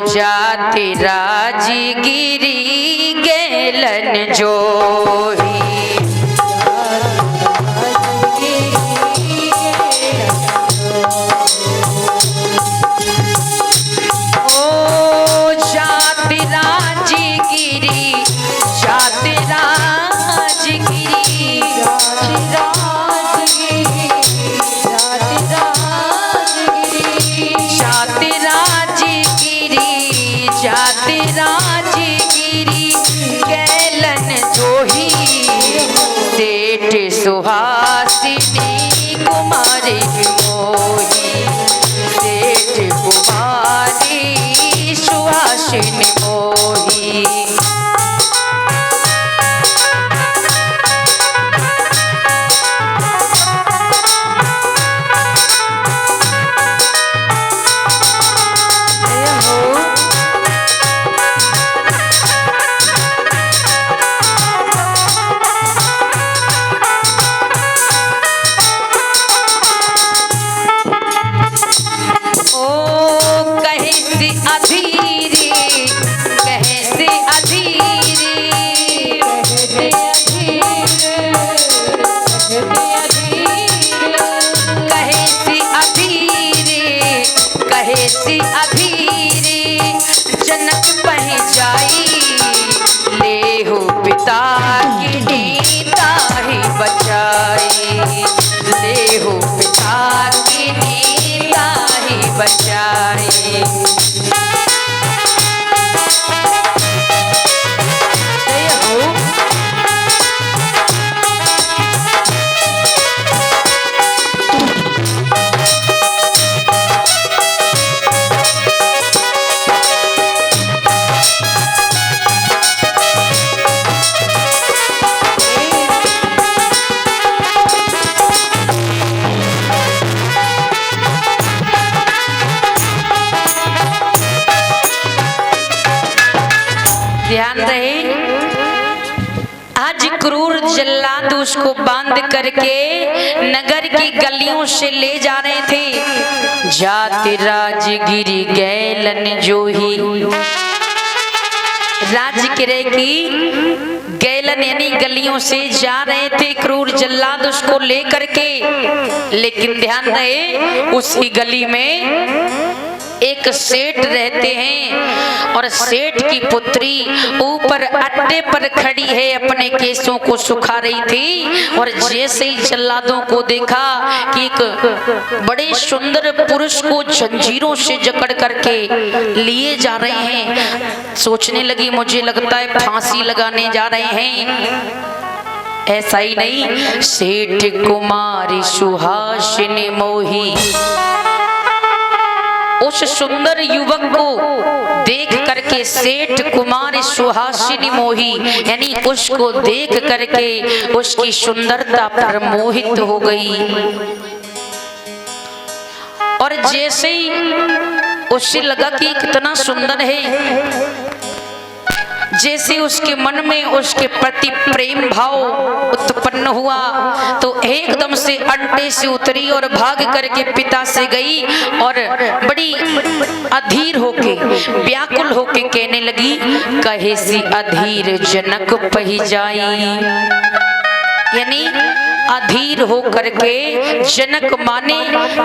जाति राजगिरी गैलन जोही। सुहासिनी कुमारी मोही, सेठ कुमारी सुहासिनी मोही। जनक पही जाई ले हो पिता की नीता ही बचाई, ले हो पिता की नीता ही बचाई। ध्यान रहे, आज क्रूर जल्लाद उसको बांध करके नगर की गलियों से ले जा रहे थे। जाति राजगिरी गैलन जोही, राजगिरी की गैलन यानी गलियों से जा रहे थे क्रूर जल्लाद उसको ले करके। लेकिन ध्यान रहे, उसी गली में एक सेठ रहते हैं और सेठ की पुत्री ऊपर अट्टे पर खड़ी है, अपने केसों को सुखा रही थी। और जैसे ही जल्लादों को देखा कि एक बड़े सुंदर पुरुष को जंजीरों से जकड़ करके लिए जा रहे हैं, सोचने लगी मुझे लगता है फांसी लगाने जा रहे हैं। ऐसा ही नहीं, सेठ कुमारी सुहासिनी मोही, उस सुंदर युवक को देख करके सेठ कुमारी सुहासिनी मोही यानी उसको देख करके उसकी सुंदरता पर मोहित हो गई। और जैसे ही उसे लगा कि कितना सुंदर है, जैसे उसके मन में उसके प्रति प्रेम भाव उत्पन्न हुआ तो एकदम से अंटे से उतरी और भाग करके पिता से गई और बड़ी अधीर होके व्याकुल होके कहने लगी, कहे सी अधीर जनक पही जाई। यानी अधीर हो करके जनक माने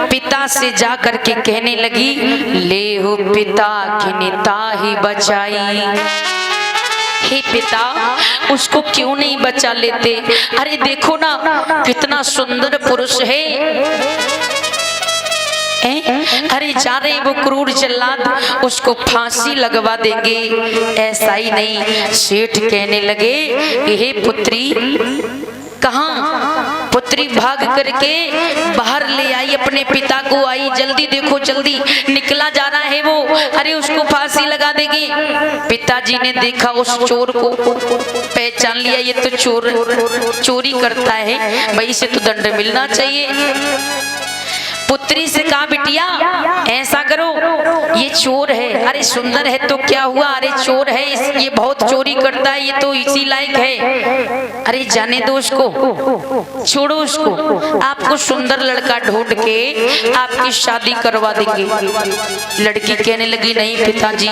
पिता से जा करके कहने लगी, ले हो पिता की निता ही बचाई। हे पिता, उसको क्यों नहीं बचा लेते? अरे देखो ना कितना सुंदर पुरुष है। अरे जा रहे वो क्रूर जल्लाद उसको फांसी लगवा देंगे। ऐसा ही नहीं, सेठ कहने लगे, हे पुत्री कहाँ? पुत्री भाग करके बाहर ले आई, अपने पिता को आई, जल्दी देखो जल्दी निकला जा रहा है वो, अरे उसको फांसी लगा देगी। पिताजी ने देखा उस चोर को, पहचान लिया ये तो चोरी करता है, भाई इसे तो दंड मिलना चाहिए। पुत्री से कहा बिटिया ऐसा करो, ये चोर है। अरे सुंदर है तो क्या हुआ, अरे चोर है, ये बहुत चोरी करता है, ये तो इसी लायक है। अरे जाने दो उसको, छोड़ो उसको, आपको सुंदर लड़का ढूंढ के आपकी शादी करवा देंगे। लड़की कहने लगी नहीं पिताजी,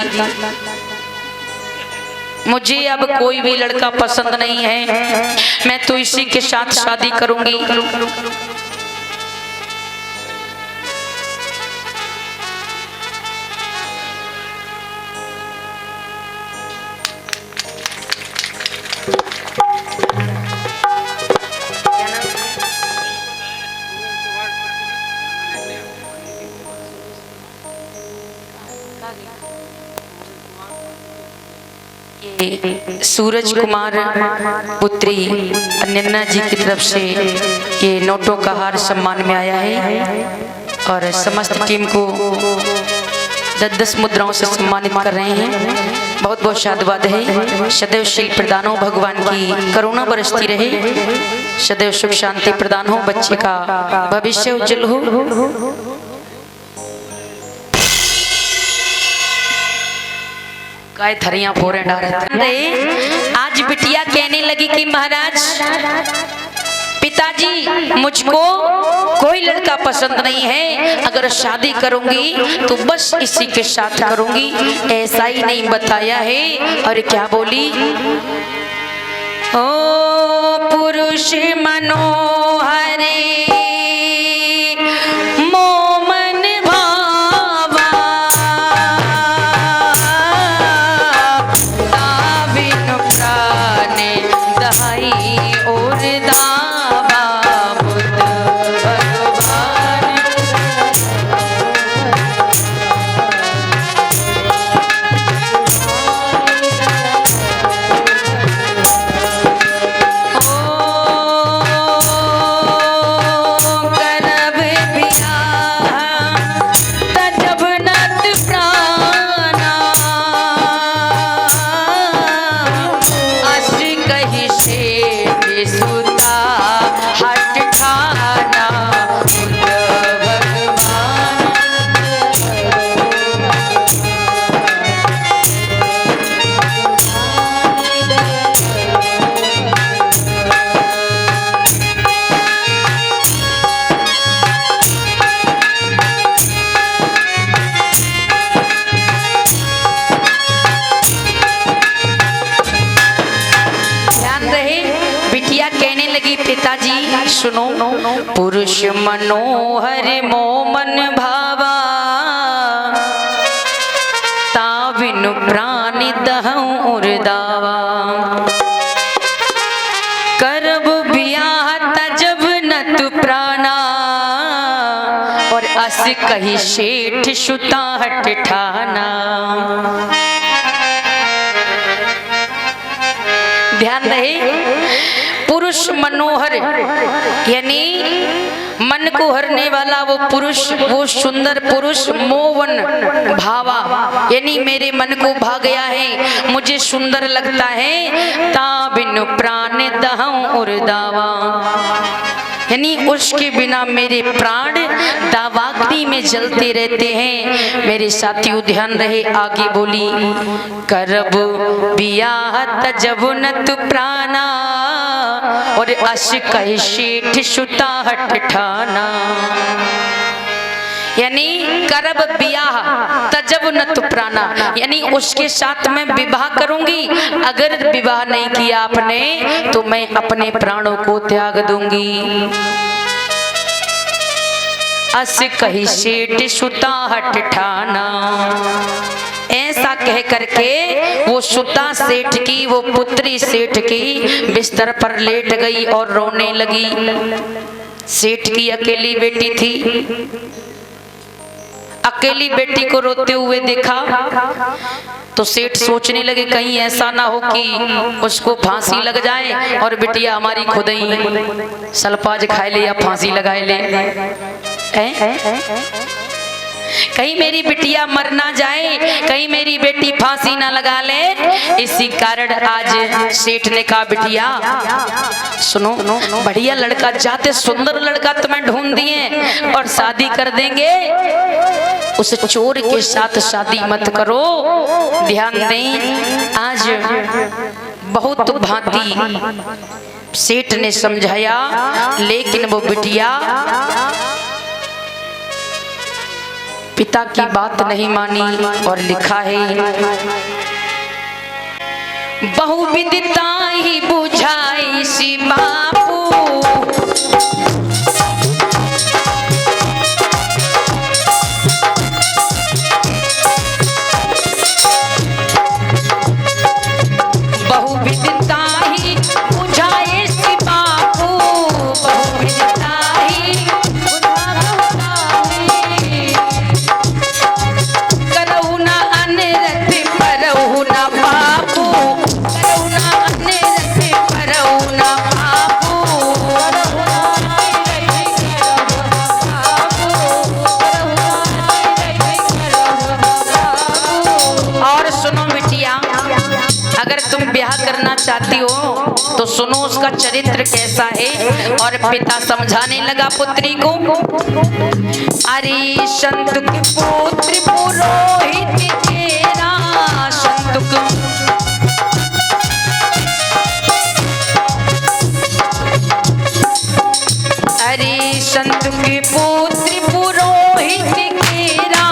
मुझे अब कोई भी लड़का पसंद नहीं है, मैं तो इसी के साथ शादी करूंगी। सूरज कुमार पुत्री अन्यन्ना जी की तरफ से ये नोटों का हार सम्मान में आया है और समस्त टीम को 10-10 मुद्राओं से सम्मानित कर रहे हैं। बहुत बहुत साधुवाद है। सदैव शील प्रदान हो, भगवान की करुणा बरसती रहे, सदैव सुख शांति प्रदान हो, बच्चे का भविष्य उज्जवल हो। काय थरियां फोरे डारे। आज बिटिया कहने लगी कि महाराज पिताजी मुझको कोई लड़का पसंद नहीं है, अगर शादी करूंगी तो बस इसी के साथ करूंगी। ऐसा ही नहीं बताया है। और क्या बोली, ओ पुरुष मनोहरे सुनो, पुरुष मनोहर मोमन भावा ताविनु प्राण दहऊं उर्दावा। करब बियाह तजब न तु प्राणा और अस कही शेठ सुता हट ठाना। ध्यान रहे, पुरुष मनोहर यानी मन को हरने वाला वो पुरुष, वो सुंदर पुरुष। मोवन भावा यानी मेरे मन को भा गया है, मुझे सुंदर लगता है। ताबिन प्राण दहऊं उर्दावा यानी उसके बिना मेरे प्राण दावाग्नि में जलते रहते हैं। मेरे साथियों ध्यान रहे, आगे बोली, करब बियाह तजब न तु प्राणा और अश कहे शेठ सुता हट ठाना। यानी करब बियाह तजब न तु प्राणा यानी उसके साथ मैं विवाह करूंगी, अगर विवाह नहीं किया आपने तो मैं अपने प्राणों को त्याग दूंगी। अस कही शेठ सुता हट ठाना। ऐसा कह करके वो सुता सेठ की, वो पुत्री सेठ की बिस्तर पर लेट गई और रोने लगी। सेठ की अकेली बेटी थी, अकेली बेटी को रोते हुए देखा तो सेठ सोचने लगे कहीं ऐसा ना हो कि उसको फांसी लग जाए और बिटिया हमारी खुद ही सलपाज खाए ले या फांसी लगाए ले। कहीं मेरी बिटिया मर ना जाए, कहीं मेरी बेटी फांसी ना लगा ले। इसी कारण आज सेठ ने कहा बिटिया सुनो, बढ़िया लड़का चाहते, सुंदर लड़का तुम्हें ढूंढ दिए और शादी कर देंगे, उस चोर के साथ शादी मत करो। ध्यान दें, आज बहुत भांति सेठ ने समझाया, लेकिन वो बिटिया पिता की बात नहीं मानी। और लिखा है बहुविदिता ही बुझाई सी बापू, बहुविदिता ही बुझाई सी बापू, बहुविदिता ही करहु ना अनरथ परहु ना बापू, करहु ना अनरथ परहु ना बापू। और सुनो बिटिया, अगर तुम ब्याह करना चाहती हो तो सुनो उसका चरित्र कैसा है। और पिता समझाने लगा पुत्री को, अरे संतुक पुत्र पुरोहित तेरा, संतुक अरे संतुक पुत्र पुरोहित तेरा,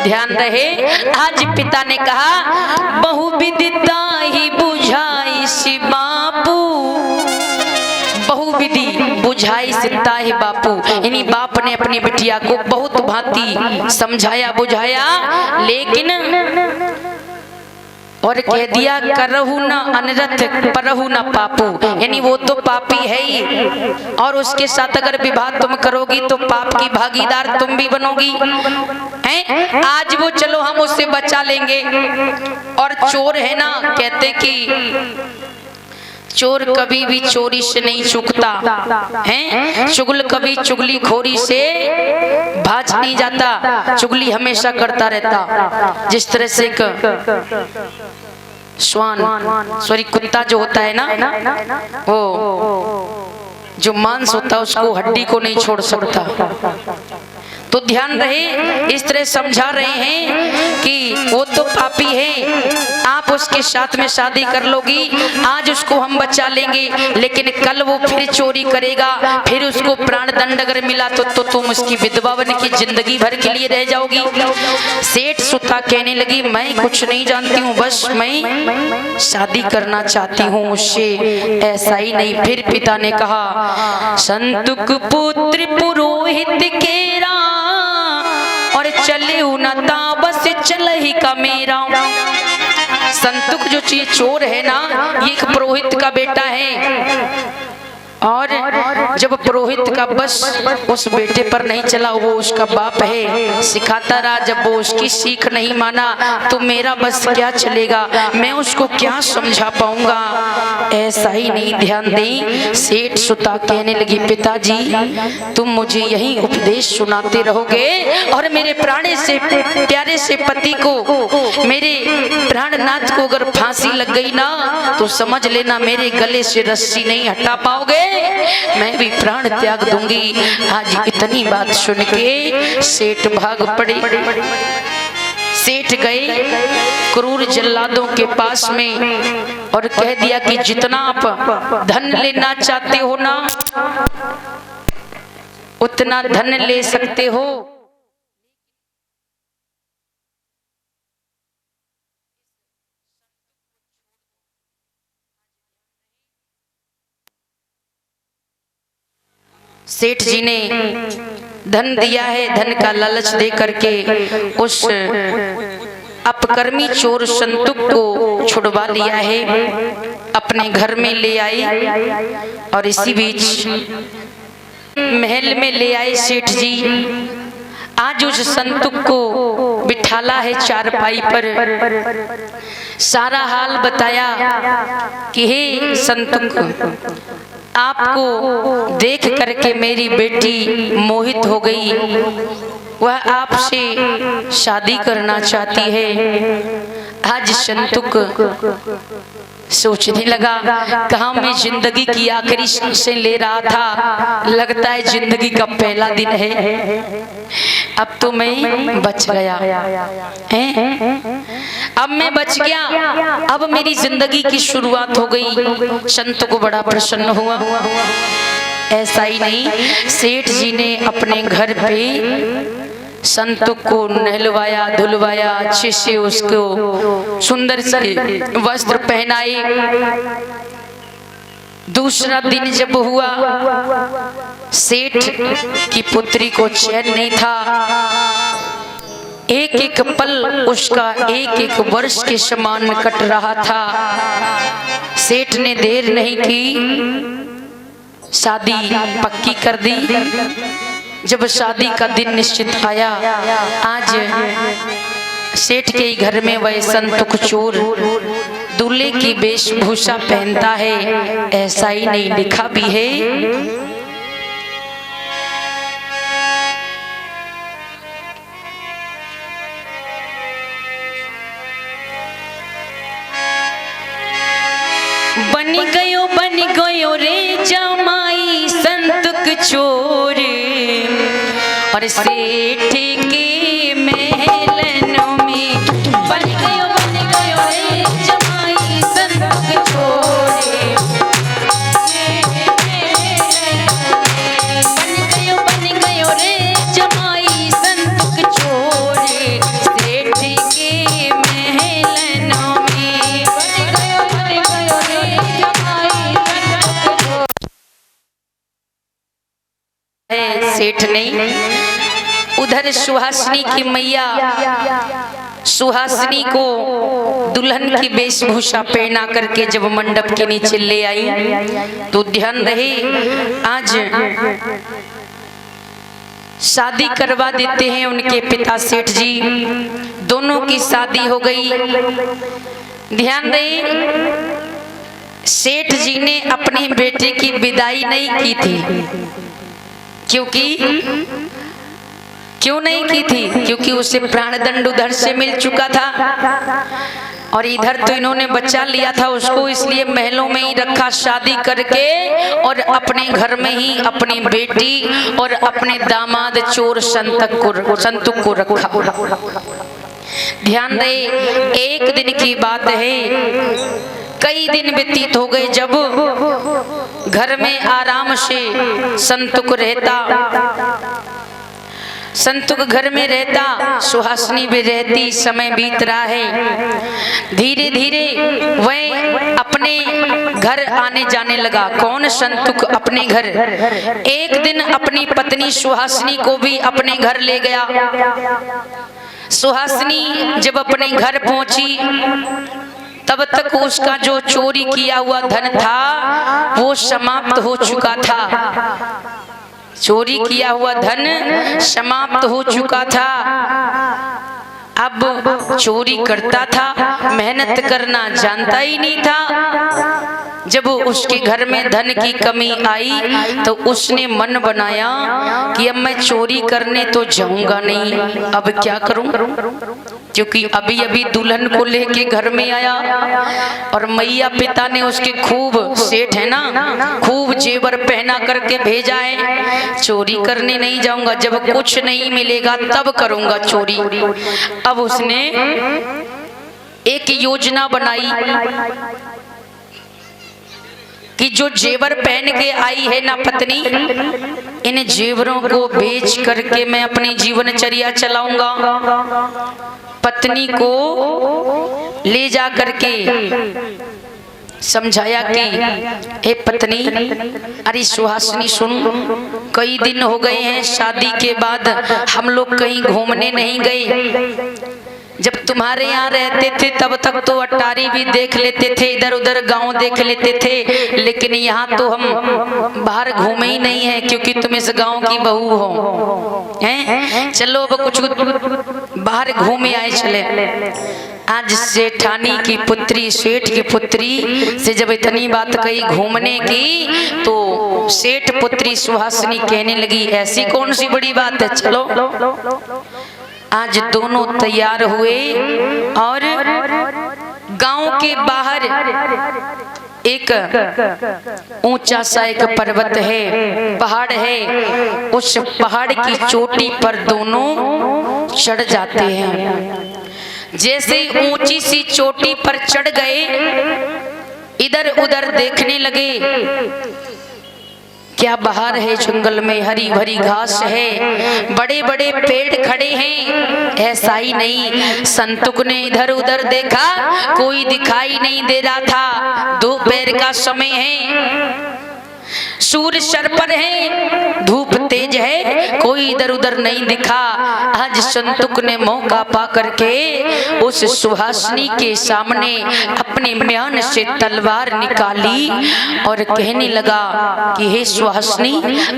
ध्यान रहे। आज पिता ने कहा बहुविदिता ही बुझाई सी बापू, बहुविधि बुझाई सिता है बापू, यानी बाप ने अपनी बिटिया को बहुत भांति समझाया बुझाया, लेकिन और कह दिया करहु न अनरथ परहु न पापू, यानी वो तो पापी है ही, और उसके साथ अगर विवाह तुम करोगी तो पाप की भागीदार तुम भी बनोगी। हैं? आज वो चलो हम उससे बचा लेंगे, और चोर है ना, कहते कि चोर कभी भी चोरी से नहीं चूकता है, चुगल कभी चुगली खोरी से भाज नहीं जाता, चुगली हमेशा करता रहता। जिस तरह से श्वान सॉरी कुत्ता जो होता है ना, वो जो मांस होता है उसको हड्डी को नहीं छोड़ सकता। तो ध्यान रहे, इस तरह समझा रहे हैं कि वो तो पापी है, आप उसके साथ में शादी कर लोगी, आज उसको हम बचा लेंगे, लेकिन कल वो फिर चोरी करेगा, फिर उसको प्राण दंड अगर मिला तो तुम उसकी विधवा बन की जिंदगी भर के लिए रह जाओगी। सेठ सुता कहने लगी मैं कुछ नहीं जानती हूँ, बस मैं शादी करना चाहती हूँ उससे, ऐसा ही नहीं। फिर पिता ने कहा संतुक पुत्र पुरोहित केरा, और चले उनता बस चल ही का मेरा। संतुक जो चीज चोर है ना, ये एक पुरोहित का बेटा है, और जब पुरोहित का बस उस बेटे पर नहीं चला, वो उसका बाप है, सिखाता रहा, जब वो उसकी सीख नहीं माना तो मेरा बस क्या चलेगा, मैं उसको क्या समझा पाऊंगा। ऐसा ही नहीं, ध्यान दें। सेठ सुता कहने लगी पिताजी तुम मुझे यही उपदेश सुनाते रहोगे, और मेरे प्राणे से प्यारे से पति को, मेरे प्राणनाथ को अगर फांसी लग गई ना तो समझ लेना मेरे गले से रस्सी नहीं हटा पाओगे, मैं भी प्राण त्याग दूंगी। आज इतनी बात सुन के सेठ भाग पड़े। सेठ गए क्रूर जल्लादों के पास में और कह दिया कि जितना आप धन लेना चाहते हो ना, उतना धन ले सकते हो, सेठ जी ने धन दिया है, धन का लालच दे करके उस अपकर्मी चोर संतुक को छुड़वा लिया है। अपने घर में ले आई और इसी बीच महल में ले आए सेठ जी। आज उस संतुक को बिठाला है चारपाई पर, सारा हाल बताया कि हे संतुक, आपको देख करके मेरी बेटी मोहित हो गई, वह आपसे शादी करना चाहती है। आज संतुक सोचने लगा, कहाँ मैं जिंदगी की आखिरी सांसें ले रहा था, लगता है जिंदगी का पहला दिन है, अब तो मैं बच गया है, अब मैं बच गया, अब मेरी जिंदगी की शुरुआत हो गई। संत को बड़ा प्रसन्न हुआ। ऐसा ही नहीं, सेठ जी ने अपने घर पे संतुक को नहलवाया धुलवाया, अच्छे से उसको सुंदर से वस्त्र पहनाए। दूसरा दिन जब हुआ, सेठ की पुत्री को चैन नहीं था, एक एक पल उसका एक एक वर्ष के समान कट रहा था। सेठ ने देर नहीं की, शादी पक्की कर दी। जब शादी का दिन निश्चित आया, आज सेठ के घर में वह संतुक चोर दूल्हे की वेशभूषा पहनता है। ऐसा ही नहीं, लिखा भी है, बन गयो रे जमाई संतुक चोर, और सेठ के महलों में बन गयो रे जमाई संतुक चोर, बन गयो रे जमाई संतुक चोर, सेठ के महलों में बन गयो रे जमाई संतुक चोर। सेठ नहीं, उधर सुहासिनी की मैया सुहासिनी को दुल्हन की वेशभूषा पहना करके जब मंडप के नीचे ले आई, तो ध्यान रहे, आज शादी करवा देते हैं उनके पिता सेठ जी। दोनों की शादी हो गई। ध्यान रहे, सेठ जी ने अपने बेटे की विदाई नहीं की थी, क्यों नहीं की थी? क्योंकि उसे प्राणदंड उधर से मिल चुका था और इधर तो इन्होंने बच्चा लिया था उसको, इसलिए महलों में ही रखा शादी करके, और अपने घर में ही अपनी बेटी और अपने दामाद चोर संतुक को रखा। ध्यान रहे, एक दिन की बात है, कई दिन व्यतीत हो गए जब घर में आराम से संतुक रहता, संतुक घर में रहता, सुहासिनी भी रहती, समय बीत रहा है। धीरे धीरे वह अपने घर आने जाने लगा। कौन? संतुक अपने घर। एक दिन अपनी पत्नी सुहासिनी को भी अपने घर ले गया। सुहासिनी जब अपने घर पहुंची, तब तक उसका जो चोरी किया हुआ धन था वो समाप्त हो चुका था। चोरी किया हुआ धन समाप्त हो चुका था। अब चोरी करता था, मेहनत करना जानता ही नहीं था। जब उसके घर में धन की कमी आई तो उसने मन बनाया कि अब मैं चोरी करने तो जाऊंगा नहीं, अब क्या करूं? क्योंकि अभी अभी दुल्हन को लेके घर में आया और मैया पिता ने उसके खूब, सेठ है ना, खूब जेवर पहना करके भेजा है। चोरी करने नहीं जाऊंगा, जब कुछ नहीं मिलेगा तब करूंगा चोरी। अब उसने एक योजना बनाई कि जो जेवर पहन के आई है ना पत्नी, इन जेवरों को बेच करके मैं अपनी जीवनचर्या चलाऊंगा। पत्नी को ले जा करके समझाया कि हे पत्नी, अरे सुहासिनी सुन, कई दिन हो गए हैं शादी के बाद हम लोग कहीं घूमने नहीं गए, जब तुम्हारे यहाँ रहते थे तब तक तो अटारी भी देख लेते थे, इधर उधर गांव देख लेते थे, लेकिन यहाँ तो हम बाहर घूमे ही नहीं है क्योंकि तुम इस गांव की बहू हो हैं। चलो अब कुछ बाहर घूमे आए चले। आज सेठानी की पुत्री, सेठ की पुत्री से जब इतनी बात कही घूमने की, तो सेठ पुत्री सुहासिनी कहने लगी ऐसी कौन सी बड़ी बात है, चलो। आज दोनों तैयार हुए और गांव के बाहर एक ऊंचा सा एक पर्वत है, पहाड़ है, उस पहाड़ की चोटी पर दोनों चढ़ जाते हैं। जैसे ऊंची सी चोटी पर चढ़ गए, इधर उधर देखने लगे, क्या बाहर है, जंगल में हरी भरी घास है, बड़े बड़े पेड़ खड़े हैं, ऐसा ही नहीं। संतुक ने इधर उधर देखा, कोई दिखाई नहीं दे रहा था। दोपहर का समय है, सूर्य सर पर है, धूप तेज है, कोई इधर उधर नहीं दिखा। आज संतुक ने मौका पा करके उस सुहासिनी के सामने अपने म्यान से तलवार निकाली और कहने लगा कि हे सुहासिनी,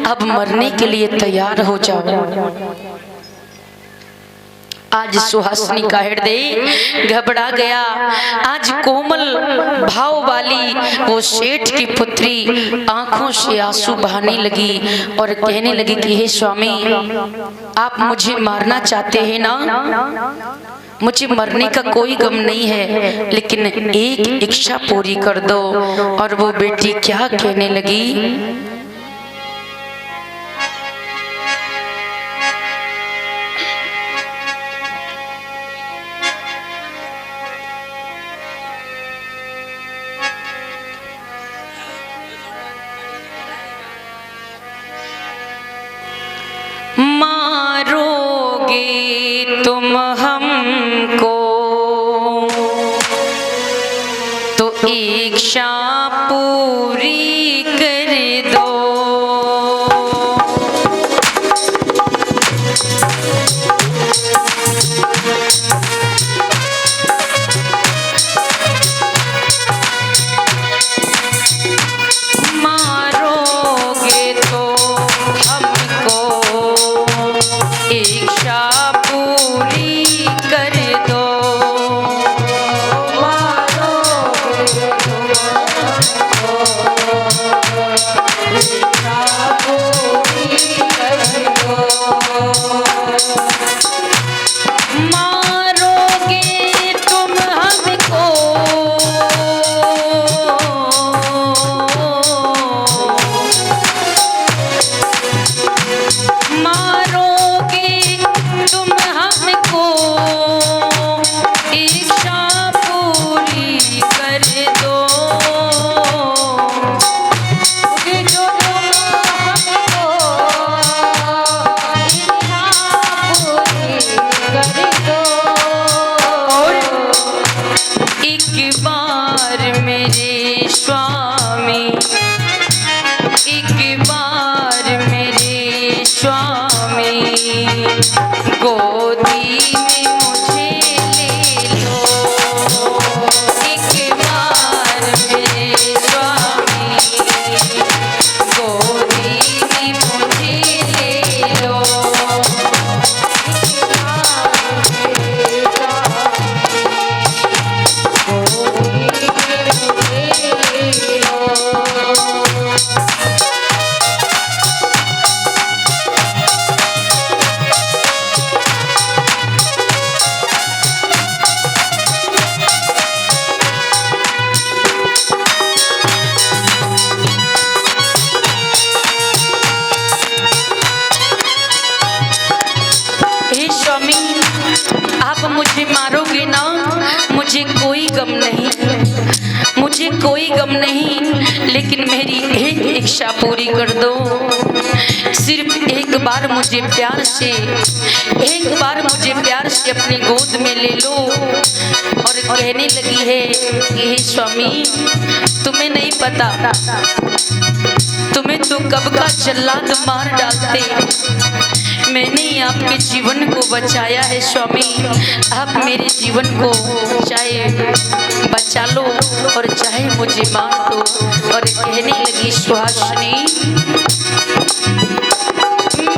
अब मरने के लिए तैयार हो जाओ। आज सुहासिनी का हृदय घबरा गया। आज कोमल भाव वाली वो सेठ की पुत्री आंखों से आंसू बहाने लगी और कहने लगी कि हे स्वामी, आप मुझे मारना चाहते हैं ना? मुझे मरने का कोई गम नहीं है, लेकिन एक इच्छा पूरी कर दो। और वो बेटी क्या कहने लगी, मारोगे तुम हमको तो इच्छा पूरी कर दो। मारोगे तो हमको इच्छा पूरी कर दो। मारोगे तो इच्छा पूरी कर दो। मारोगे तुम हमको मुझे मारोगे ना, मुझे कोई गम नहीं, मुझे कोई गम नहीं, लेकिन मेरी एक इच्छा पूरी कर दो। सिर्फ एक बार मुझे प्यार से, एक बार मुझे प्यार से अपनी गोद में ले लो और और कहने लगी है हे स्वामी, तुम्हें नहीं पता, तुम्हें तो कब का जल्लाद मार डालते, मैंने आपके जीवन को बचाया है स्वामी। आप मेरे जीवन को चाहे बचा लो और चाहे मुझे मार दो। और कहने लगी सुहासिनी,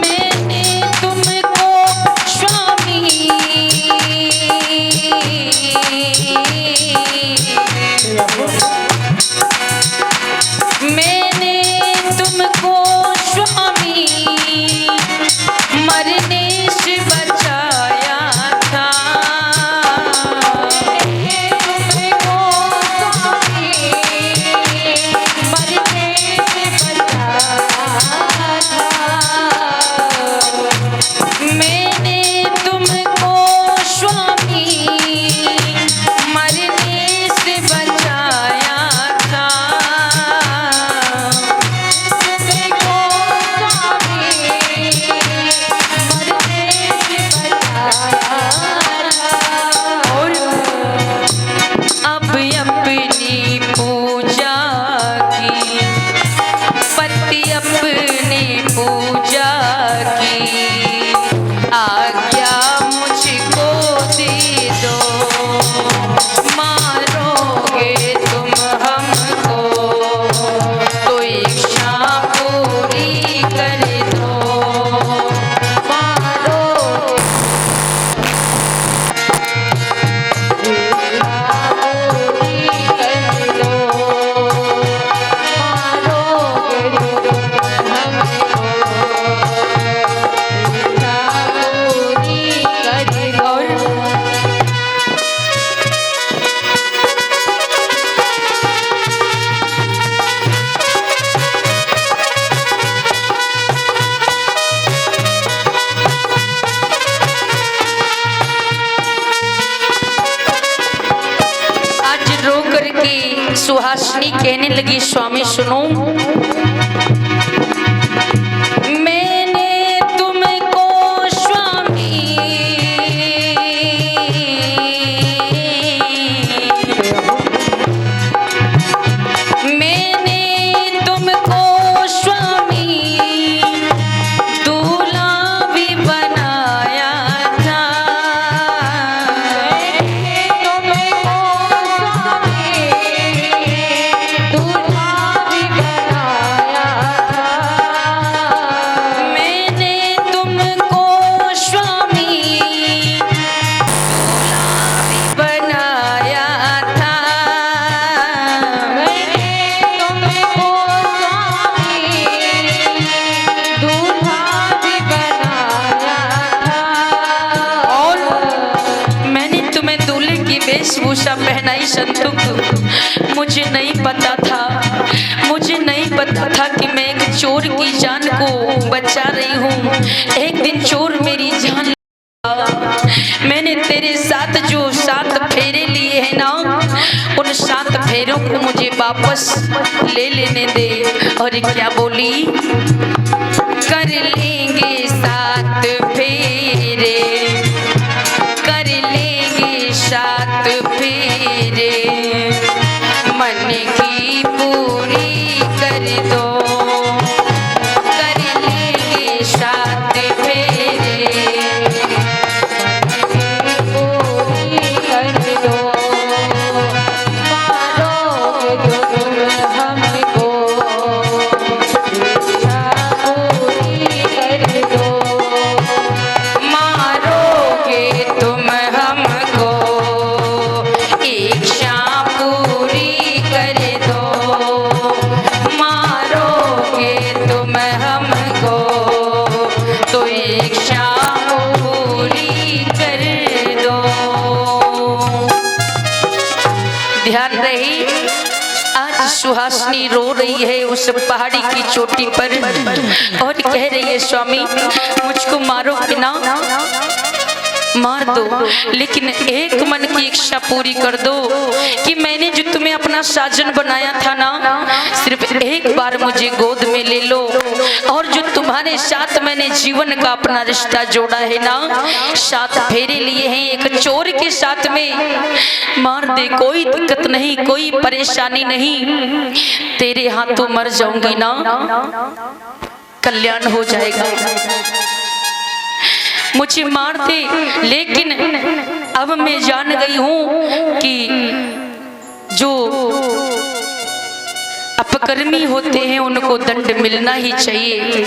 मैंने तुमको स्वामी मैंने तुमको स्वामी मरने से बचाया था, तुमको स्वामी मरने से बचाया था, मैंने तुमको स्वामी मरने से बचाया था, तुमको स्वामी मरने से बचाया था। और अब अपनी पूजा की, पति अपनी पूजा की आज्ञा मुझको दे दो, मारोगे तुम हमको तो इच्छा पूरी कर दो, मारोगे सुहासिनी कहने लगी, स्वामी सुनो, मैंने तुमको स्वामी मैंने तुमको स्वामी दूल्हा भी बनाया था, वेशभूषा पहनाई संतुक। मुझे नहीं पता था, मुझे नहीं पता था कि मैं एक चोर की जान को बचा रही हूँ। एक दिन चोर मेरी जान, मैंने तेरे साथ जो 7 फेरे लिए हैं ना, उन 7 फेरों को मुझे वापस ले लेने दे। और क्या बोली, कर लेंगे 7 फेरे, कर लेंगे 7 फेरे, मन की पूरी कर दो, कर लेंगे 7 फेरे, पूरी कर दो, मारोगे तुम हमको, पूरी कर दो, मारोगे तुम हमको, इच्छा पूरी कर दो, मारोगे तुम हमको तो इच्छा पूरी कर दो। ध्यान रही, आज सुहासिनी रो रही है उस पहाड़ी की चोटी पर और कह रही है, स्वामी मुझको मारो कि ना, मार दो, लेकिन एक मन की इच्छा पूरी कर दो कि मैंने जो तुम्हें अपना साजन बनाया था ना, सिर्फ एक बार मुझे गोद में ले लो, और जो तुम्हारे साथ मैंने जीवन का अपना रिश्ता जोड़ा है ना, 7 फेरे लिए हैं एक चोर के साथ में, मार दे, कोई दिक्कत नहीं, कोई परेशानी नहीं, तेरे हाथों मर जाऊंगी ना, कल्याण हो जाएगा। मुझे मार दे, लेकिन अब मैं जान गई हूं कि जो अपकर्मी होते हैं उनको दंड मिलना ही चाहिए।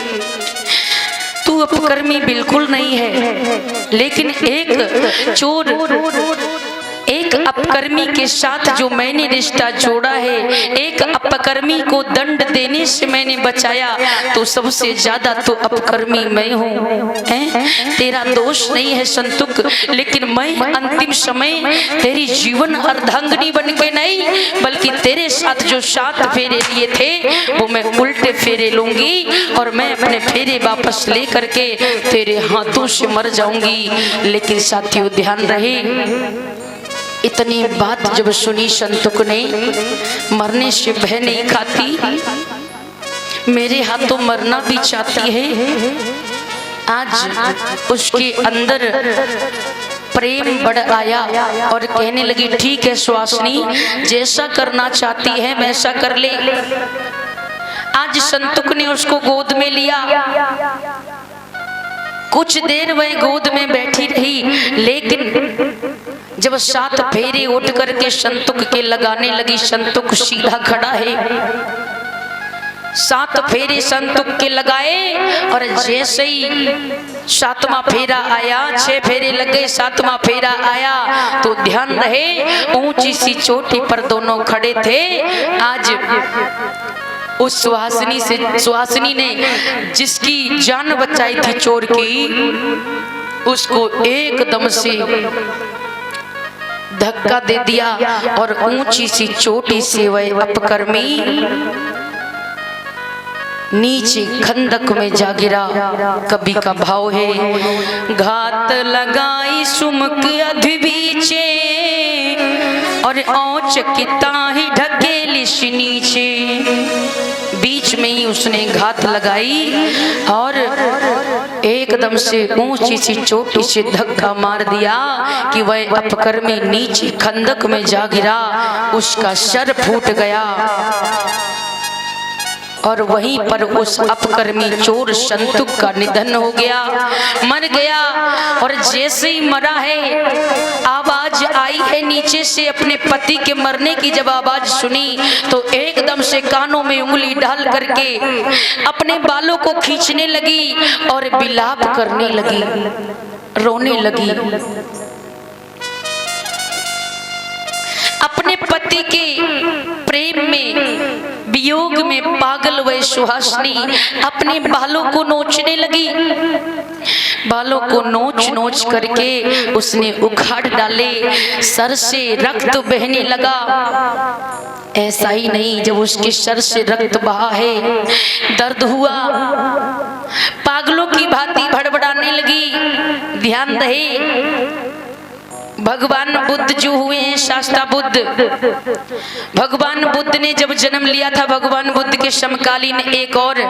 तू अपकर्मी बिल्कुल नहीं है, लेकिन एक चोर, एक अपकर्मी के साथ जो मैंने रिश्ता जोड़ा है, एक अपकर्मी को दंड देने से मैंने बचाया, तो सबसे ज्यादा तो अपकर्मी मैं हूँ। तेरा दोष नहीं है संतुक, लेकिन मैं अंतिम समय तेरी जीवन अर्धांगिनी बन के नहीं, बल्कि तेरे साथ जो 7 फेरे लिए थे वो मैं उल्टे फेरे लूंगी, और मैं अपने फेरे वापस ले करके तेरे हाथों से मर जाऊंगी। लेकिन साथियों ध्यान रहे, इतनी बात जब सुनी संतुक ने, मरने से भय नहीं खाती, मेरे हाथों मरना भी चाहती है। आज उसके अंदर प्रेम बढ़ आया और कहने लगी, ठीक है सुहासिनी, जैसा करना चाहती है वैसा कर ले। आज संतुक ने उसको गोद में लिया, कुछ देर वह गोद में बैठी रही, लेकिन जब 7 फेरे उठ करके संतुक के लगाने लगी, संतुक सीधा खड़ा है, 7 फेरे संतुक के लगाए, और जैसे ही 7वां फेरा आया, 6 फेरे लग गए, 7वां फेरा आया, तो ध्यान रहे ऊंची सी चोटी पर दोनों खड़े थे। आज उस सुहासिनी ने जिसकी जान बचाई थी चोर की, उसको एकदम से धक्का दे दिया, और ऊंची सी चोटी से वह अपकर्मी नीचे खंदक में जा गिरा। कवि का भाव है, घात लगाई सुमुख अधबीचे, और औंच की ताही ढकेली नीचे। बीच में ही उसने घात लगाई और एकदम से ऊंची सी चोटी से धक्का मार दिया कि वह अपकर्मी नीचे खंदक में जा गिरा, उसका सर फूट गया, और वहीं पर उस अपकर्मी चोर संतुक का निधन हो गया, मर गया। और जैसे ही मरा है, आवाज आई है नीचे से, अपने पति के मरने की जब आवाज सुनी तो एकदम से कानों में उंगली डाल करके अपने बालों को खींचने लगी और विलाप करने लगी, रोने लगी। अपने पति के प्रेम में, वियोग में पागल वह सुहासिनी अपने बालों को नोचने लगी। बालों को नोच नोच करके उसने उखाड़ डाले, सर से रक्त बहने लगा। ऐसा ही नहीं, जब उसके सर से रक्त बहा है, दर्द हुआ, पागलों की भांति भड़बड़ाने लगी। ध्यान रहे, भगवान बुद्ध जो हुए हैं, शास्ता बुद्ध, भगवान बुद्ध ने जब जन्म लिया था, भगवान बुद्ध के समकालीन एक और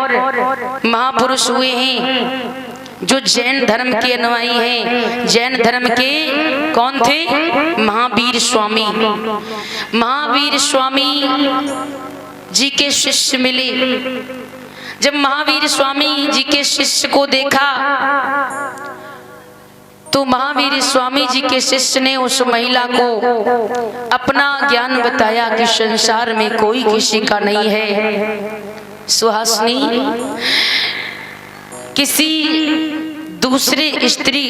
महापुरुष हुए हैं जो जैन धर्म के अनुयायी हैं। जैन धर्म के कौन थे? महावीर स्वामी। महावीर स्वामी जी के शिष्य मिले। जब महावीर स्वामी जी के शिष्य को देखा तो महावीर स्वामी जी के शिष्य ने उस महिला को अपना ज्ञान बताया कि संसार में कोई किसी का नहीं है। सुहासिनी, किसी दूसरे स्त्री,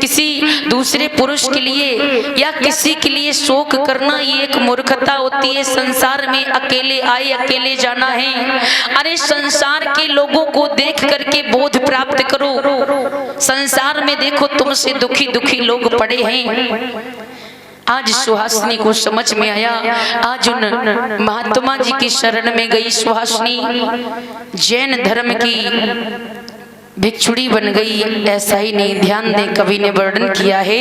किसी दूसरे पुरुष के लिए या किसी के लिए शोक करना ये एक मूर्खता होती है। संसार में अकेले आए अकेले जाना है। अरे संसार के लोगों को देख करके बोध प्राप्त करो। संसार में देखो तुमसे दुखी दुखी लोग पड़े हैं। आज सुहासिनी को समझ में आया। आज उन महात्मा जी की शरण में गई सुहासिनी। जैन धर्म की भिक्षुड़ी बन गई, ऐसा ही नहीं, ध्यान दें कवि ने वर्णन किया है।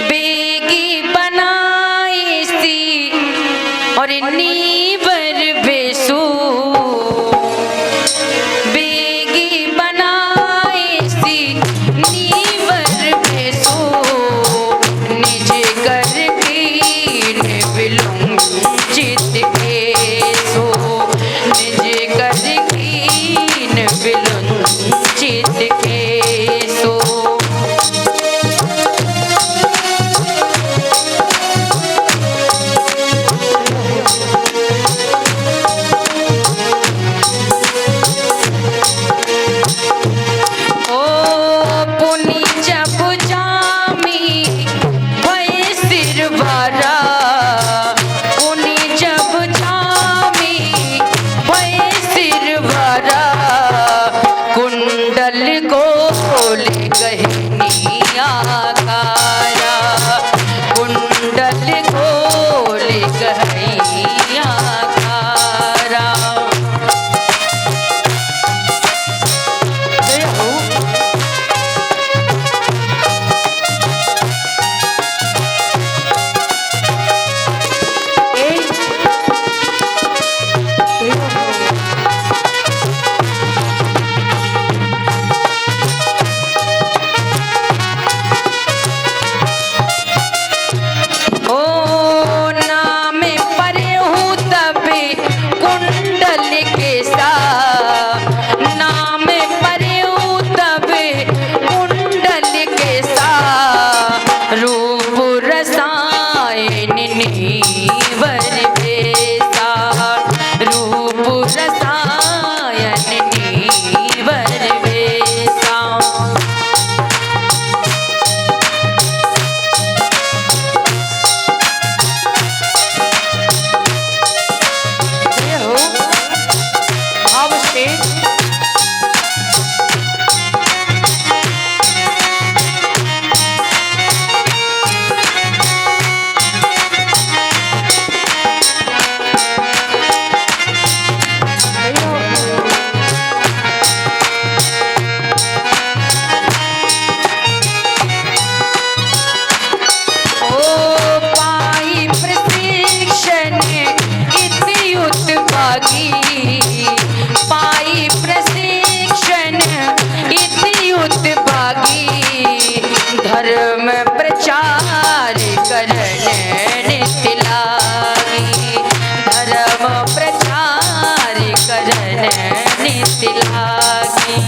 बेगी बनाई सी और नीवर बेसू, बेगी बनाई सी नीवर बेसू, निज कर कीन विलुंचित केसो, निज कर कीन विलुंचित केसो। धर्म प्रचार करने नित्य लागी, धर्म प्रचार करने नित्य लागी।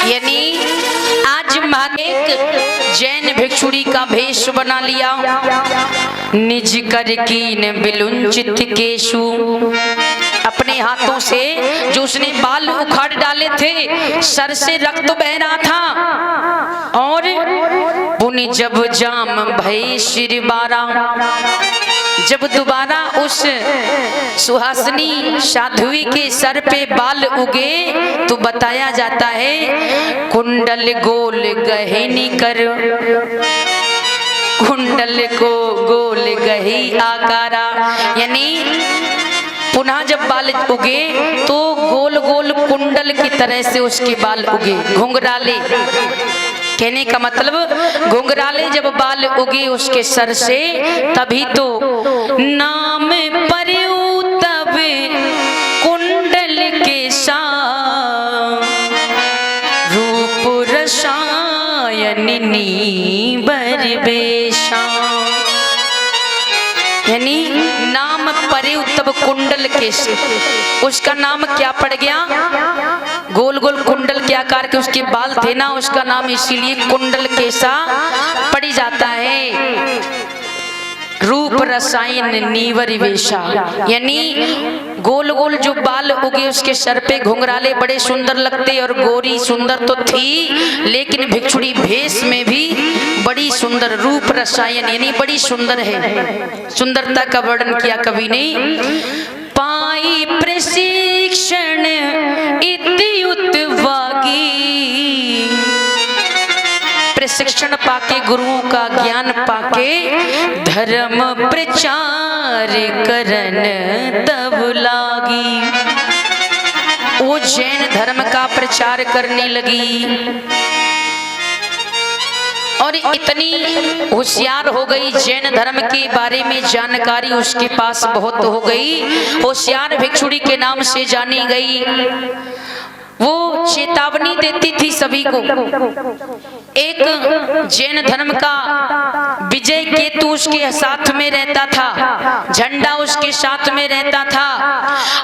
यानी आज एक जैन भिक्षुड़ी का भेष बना लिया। निज कर कीन विलुंचित केशु, अपने हाथों से जो उसने बाल उखाड़ डाले थे, सर से रक्त बह रहा था, और पुनि जब जाम भय सिर बारा, जब दोबारा उस सुहासिनी साध्वी के सर पे बाल उगे तो बताया जाता है कुंडल गोल गहनी कर, कुंडल को गोल गही आकारा। यानी पुनः जब बाल उगे तो गोल गोल कुंडल की तरह से उसके बाल उगे, घुंघराले। कहने का मतलब घुंघराले जब बाल उगे उसके सर से, तभी तो नाम परयू तब कुंडल के सा, रूप रसायन नीवर बेशा। यानी नाम परयू तब कुंडल के, उसका नाम क्या पड़ गया? गोल गोल कुंडल के आकार के उसके बाल थे ना, उसका नाम इसीलिए कुंडल केसा पड़ी जाता है। रूप रसायन नीवर वेशा, यानी गोल गोल जो बाल उगे उसके सर पे घुंघराले बड़े सुंदर लगते, और गोरी सुंदर तो थी लेकिन भिक्षुड़ी भेष में भी बड़ी सुंदर, रूप रसायन यानी बड़ी सुंदर है। सुंदरता का वर्णन किया कवि ने। पाई प्रशिक्षण इति उत्वागी, प्रशिक्षण पाके गुरुओं का ज्ञान पाके धर्म प्रचार करन तब लागी। वो जैन धर्म का प्रचार करने लगी और इतनी होशियार हो गई, जैन धर्म के बारे में जानकारी उसके पास बहुत हो गई, होशियार भिक्षुड़ी के नाम से जानी गई। वो चेतावनी देती थी सभी को। एक जैन धर्म का विजय केतु उसके साथ में रहता था, झंडा उसके साथ में रहता था,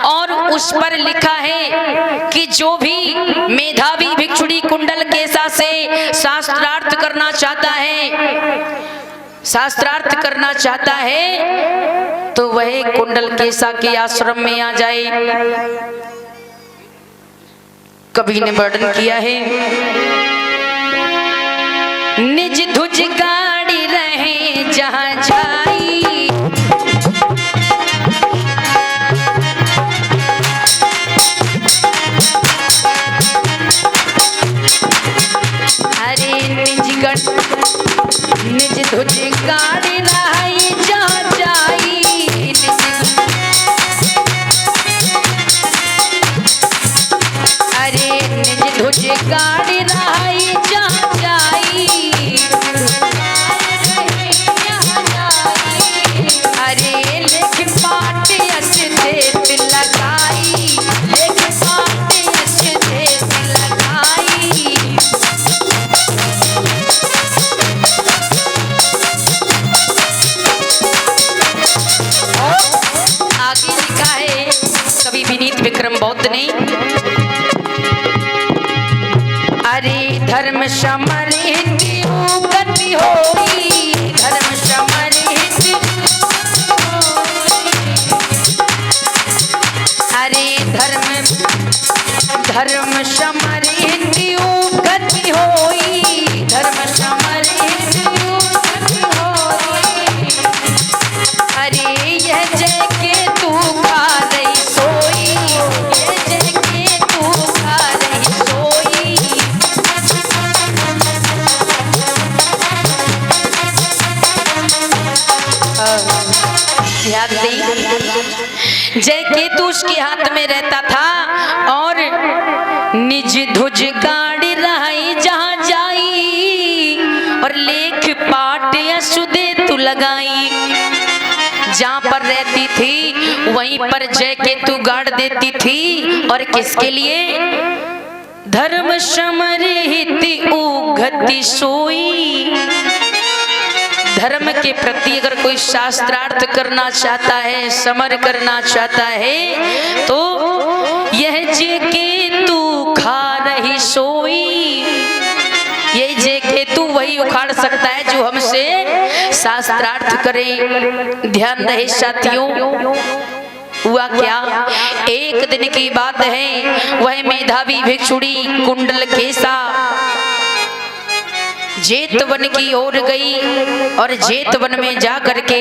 और उस पर लिखा है कि जो भी मेधावी भिक्षुड़ी कुंडल केसा से शास्त्रार्थ करना चाहता है, शास्त्रार्थ करना चाहता है तो वह कुंडल केसा के आश्रम में आ जाए। कवि ने वर्णन किया है, निज धुज गाड़ी रहे जहां जाई, अरे निज धुज गाड़ी रहे जहां जाई, निज धुज गाड़ी रही जहाँ जाई, अरे लेख पाट अस देत लगाई, लेख पाट अस देत लगाई। आगे लिखा है कवि विनीत विक्रम बौद्ध ने, अरे धर्म समर्हित गति होई, धर्म समर्हित, अरे धर्म समर्हित गति होई, धर्म समर्हित गति होई, अरे यह जय के तू खा रही सोई, यह जय के तू खा रही सोई। याद नहीं, जय केतु उसके हाथ में रहता था, और निज धुज गाड़ी रही जहां जाई, और लेख पाट असुदे तू लगाई। जहां पर रहती थी वहीं पर जय केतु गाड़ देती थी, और किसके लिए? धर्म समर्हित उघति सोई, धर्म के प्रति अगर कोई शास्त्रार्थ करना चाहता है, समर करना चाहता है, तो यह जे केतु खा रही सोई, ये जे केतु वही उखाड़ सकता है जो हमसे शास्त्रार्थ करे। ध्यान रहे साथियों, हुआ क्या, एक दिन की बात है, वह मेधावी भिक्षुड़ी कुंडल केसा जेतवन की ओर गई, और जेतवन में जा करके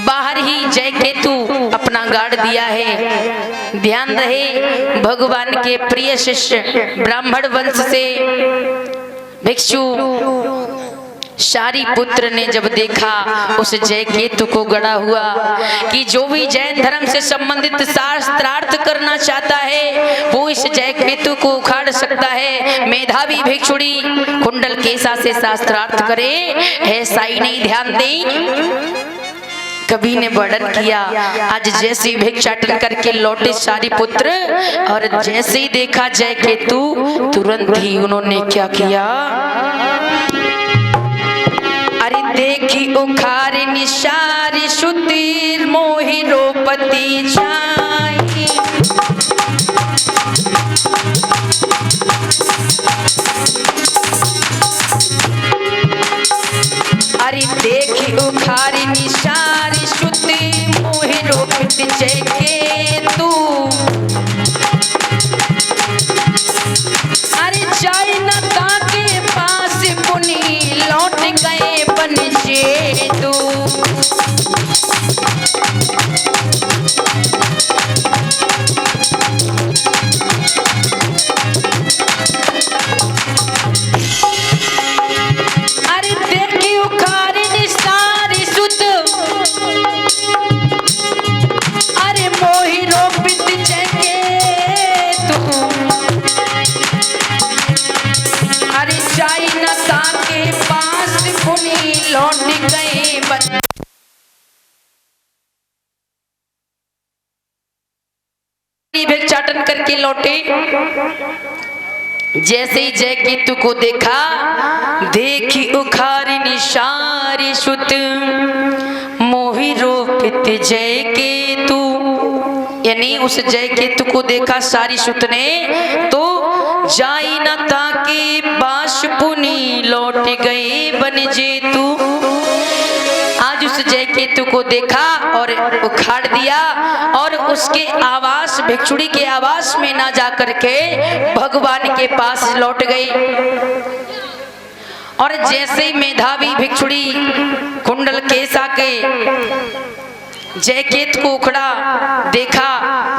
बाहर ही जय केतु अपना गाड़ दिया है। ध्यान रहे, भगवान के प्रिय शिष्य ब्राह्मण वंश से भिक्षु शारिपुत्र ने जब देखा उस जय केतु को गड़ा हुआ कि जो भी जैन धर्म से संबंधित शास्त्रार्थ करना चाहता है वो इस जय केतु को उखाड़ सकता है, मेधावी भिक्षुड़ी कुंडल केसा से शास्त्रार्थ करे, ऐसा ही नहीं। ध्यान दें, कवि ने वर्णन किया, आज जैसे भिक्षाटन करके लौटे शारिपुत्र और जैसे ही देखा जय केतु, तुरंत ही उन्होंने क्या किया, अरे देखी उखार निशार सुधीर मोहि रोपति छाई, उखारी निशारी सुते मोहि रोपित जय के तू। अरे जाय न ताके पास पुनी लौट गए बन जे तू। अरे देखी उखारी निसारी सुत अरे मोहि रोपित जगे तू। अरे जाई न ताके पास पुनी लौट गए बन। भिक्षाटन करके लौटे। जैसे ही जय केतु को देखा देखी उखारी निशारी सुत मोहि रोपित जय केतु। यानी उस जय केतु को देखा सारी सुत ने तो जाई न ताके बाश पुनी लौट गए बन जेतु। आज उस जय केतु को देखा और उखाड़ दिया और उसके आवास भिक्षुड़ी के आवास में ना जाकर के भगवान के पास लौट गई। और जैसे ही मेधावी भिक्षुड़ी कुंडल केसा के जय केतु को उखड़ा देखा,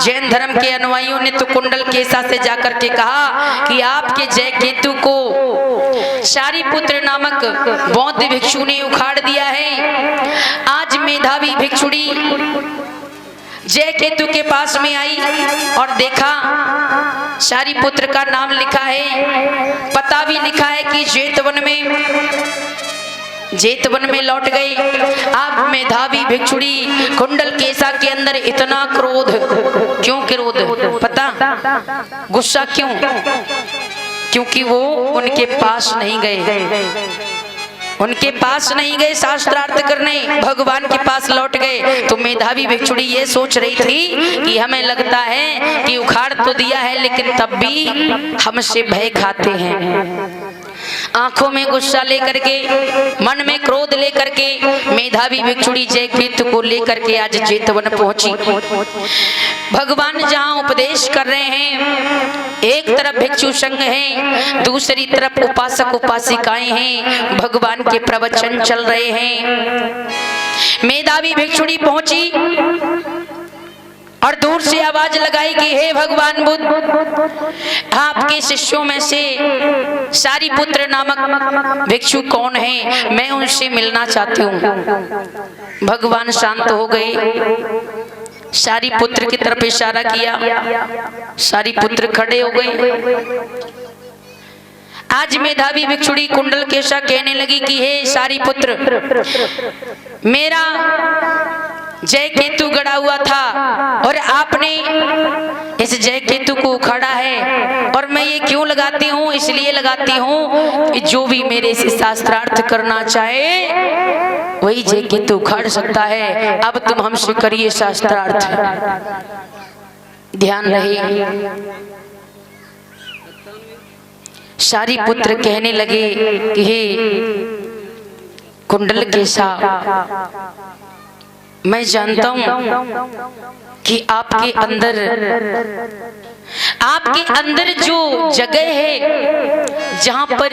जैन धर्म के अनुयायियों ने तो कुंडल केसा से जाकर के कहा कि आपके जय केतु को शारिपुत्र नामक बौद्ध भिक्षु ने उखाड़ दिया है। आज मेधावी भिक्षुड़ी जय केतु के पास में आई और देखा शारिपुत्र का नाम लिखा है, पता भी लिखा है कि जेतवन में लौट गई। आप मेधावी भिक्षुड़ी कुंडल केसा के अंदर इतना क्रोध, क्यों क्रोध पता, गुस्सा क्यों? क्योंकि वो उनके पास नहीं गए, उनके पास नहीं गए शास्त्रार्थ करने, भगवान के पास लौट गए। तो मेधावी भिक्षुड़ी ये सोच रही थी कि हमें लगता है कि उखाड़ तो दिया है लेकिन तब भी हमसे भय खाते हैं। आंखों में गुस्सा लेकर के, मन में क्रोध लेकर के मेधावी भिक्षुड़ी जय केतु को लेकर के आज जेतवन पहुंची। भगवान जहां उपदेश कर रहे हैं, एक तरफ भिक्षु संघ है, दूसरी तरफ उपासक उपासिकाएं हैं, भगवान के प्रवचन चल रहे हैं। मेधावी भिक्षुड़ी पहुंची और दूर से आवाज लगाई कि हे भगवान बुद्ध, आपके शिष्यों में से शारिपुत्र नामक भिक्षु कौन है? मैं उनसे मिलना चाहती हूँ। भगवान शांत हो गए, शारिपुत्र की तरफ इशारा किया, शारिपुत्र खड़े हो गए। आज मेधावी भिक्षुड़ी कुंडल केशा कहने लगी कि हे शारिपुत्र, मेरा जय केतु गड़ा हुआ था और आपने इस जय केतु को उखाड़ा है, और मैं ये क्यों लगाती हूँ? इसलिए लगाती हूँ कि जो भी मेरे से शास्त्रार्थ करना चाहे वही जय केतु उखाड़ सकता है। अब तुम हमसे करिए शास्त्रार्थ। ध्यान रहे, शारिपुत्र कहने लगे कि हे कुंडल केशा, मैं जानता हूं कि आपके अंदर जो जगह है जहां पर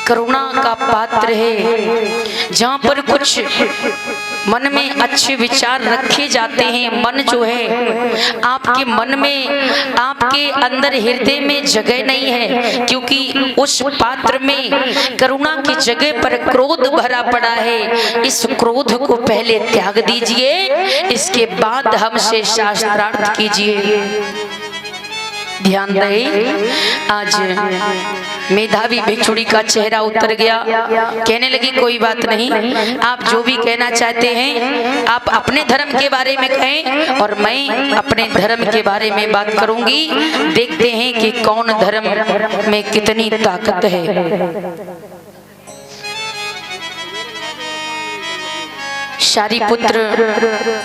करुणा का पात्र है, जहां पर कुछ मन में अच्छे विचार रखे जाते हैं, मन जो है आपके मन में, आपके अंदर हृदय में जगह नहीं है, क्योंकि उस पात्र में करुणा की जगह पर क्रोध भरा पड़ा है। इस क्रोध को पहले त्याग दीजिए, इसके बाद हमसे शास्त्रार्थ कीजिए। ध्यान रहे, आज मेधावी भिक्षुड़ी का चेहरा उतर गया, कहने लगी कोई बात नहीं, आप जो भी कहना चाहते हैं आप अपने धर्म के बारे में कहें और मैं अपने धर्म के बारे में बात करूंगी। देखते हैं कि कौन धर्म में कितनी ताकत है। शारिपुत्र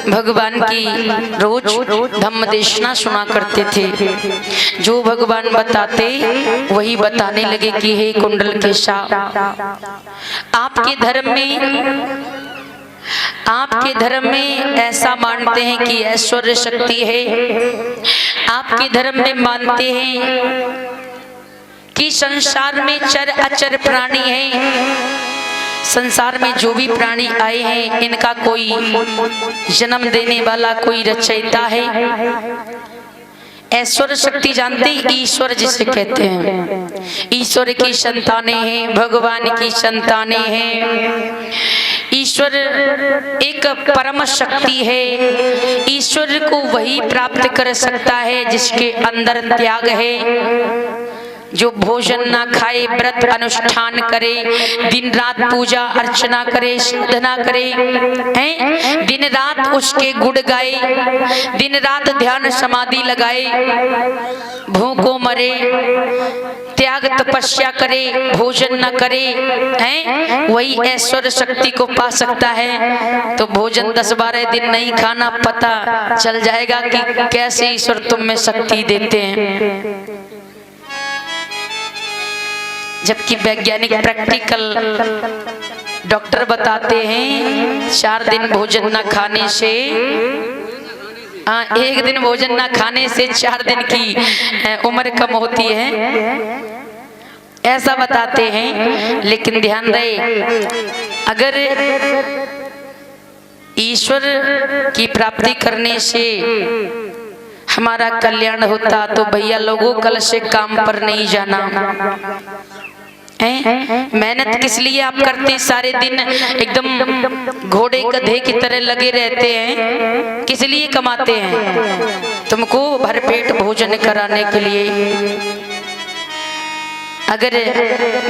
भगवान की रोज धम्म देशना सुना करते थे। जो भगवान बताते वही बताने लगे कि हे कुंडल केशा, आपके धर्म में ऐसा मानते हैं कि ऐश्वर्य शक्ति है। आपके धर्म में मानते हैं कि संसार में चर अचर प्राणी हैं। संसार में जो भी प्राणी आए हैं इनका कोई जन्म देने वाला कोई रचयिता है। ऐश्वर्य शक्ति जानते हैं, ईश्वर जिसे कहते हैं। ईश्वर की संतानें हैं, भगवान की संतानें हैं। ईश्वर एक परम शक्ति है। ईश्वर को वही प्राप्त कर सकता है जिसके अंदर त्याग है। जो भोजन ना खाए, व्रत अनुष्ठान करे, दिन रात पूजा अर्चना करे, साधना करे, हैं? दिन रात उसके गुण गाए, दिन रात ध्यान समाधि लगाए, भूखों मरे, त्याग तपस्या करे, भोजन न करे, हैं? वही ऐश्वर्य शक्ति को पा सकता है। तो भोजन 10-12 दिन नहीं खाना, पता चल जाएगा कि कैसे ईश्वर तुम में शक्ति देते हैं। जबकि वैज्ञानिक प्रैक्टिकल डॉक्टर बताते हैं 4 दिन भोजन न खाने से, 1 दिन भोजन न खाने से 4 दिन की उम्र कम होती है, ऐसा बताते हैं। लेकिन ध्यान रहे, अगर ईश्वर की प्राप्ति करने से हमारा कल्याण होता तो भैया लोगों कल से काम पर नहीं जाना। मेहनत किस लिए आप करते हैं? सारे दिन एकदम घोड़े गधे की तरह लगे रहते हैं, किस लिए कमाते हैं? तुमको भरपेट भोजन कराने के लिए। अगर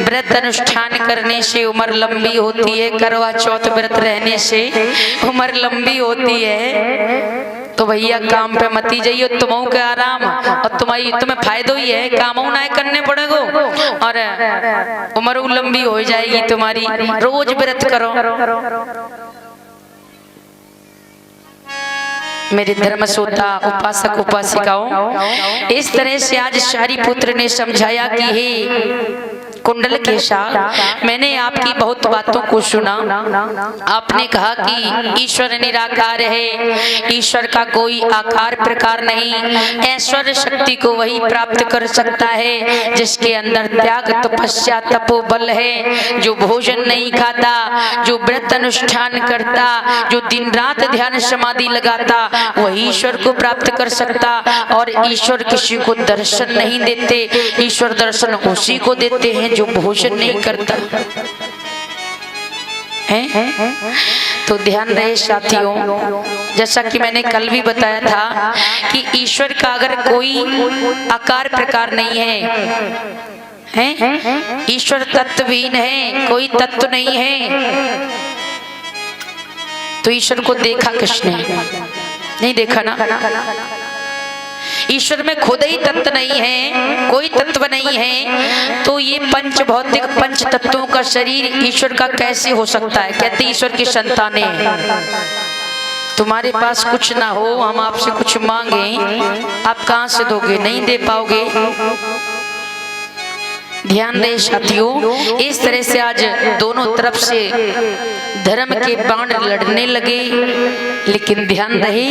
व्रत अनुष्ठान करने से उम्र लंबी होती है, करवा चौथ व्रत रहने से उम्र लंबी होती है, तो भैया काम पे मती जाइए, तुम्हों के आराम और तुम्हें फायदा ही है, काम ना करने पड़ेगो और उम्र लंबी हो जाएगी तुम्हारी। रोज व्रत करो। मेरे धर्मसोता उपासक उपासिकाओं, इस तरह से आज शारिपुत्र ने समझाया कि हे कुंडल केशा, मैंने आपकी बहुत बातों को सुना। आपने कहा कि ईश्वर निराकार है, ईश्वर का कोई आकार प्रकार नहीं, ऐश्वर्य शक्ति को वही प्राप्त कर सकता है जिसके अंदर त्याग तपस्या तपोबल है, जो भोजन नहीं खाता, जो व्रत अनुष्ठान करता, जो दिन रात ध्यान समाधि लगाता, वही ईश्वर को प्राप्त कर सकता। और ईश्वर किसी को दर्शन नहीं देते, ईश्वर दर्शन उसी को देते हैं जो भोजन नहीं करता है। तो ध्यान रहे साथियों, जैसा कि मैंने कल भी बताया था कि ईश्वर का अगर कोई आकार प्रकार नहीं है, ईश्वर तत्वहीन है, कोई तत्व नहीं है, तो ईश्वर को देखा किसने? नहीं देखा ना। ईश्वर में खुद ही तत्व नहीं है, कोई तत्व नहीं है, तो ये पंच भौतिक पंच तत्वों का शरीर ईश्वर का कैसे हो सकता है? कहते ईश्वर की संतानें हैं। तुम्हारे पास कुछ ना हो, हम आपसे कुछ मांगे, आप कहां से दोगे? नहीं दे पाओगे। ध्यान दें साथियों, इस तरह से आज दोनों तरफ से धर्म के बाण लड़ने लगे। लेकिन ध्यान रहे,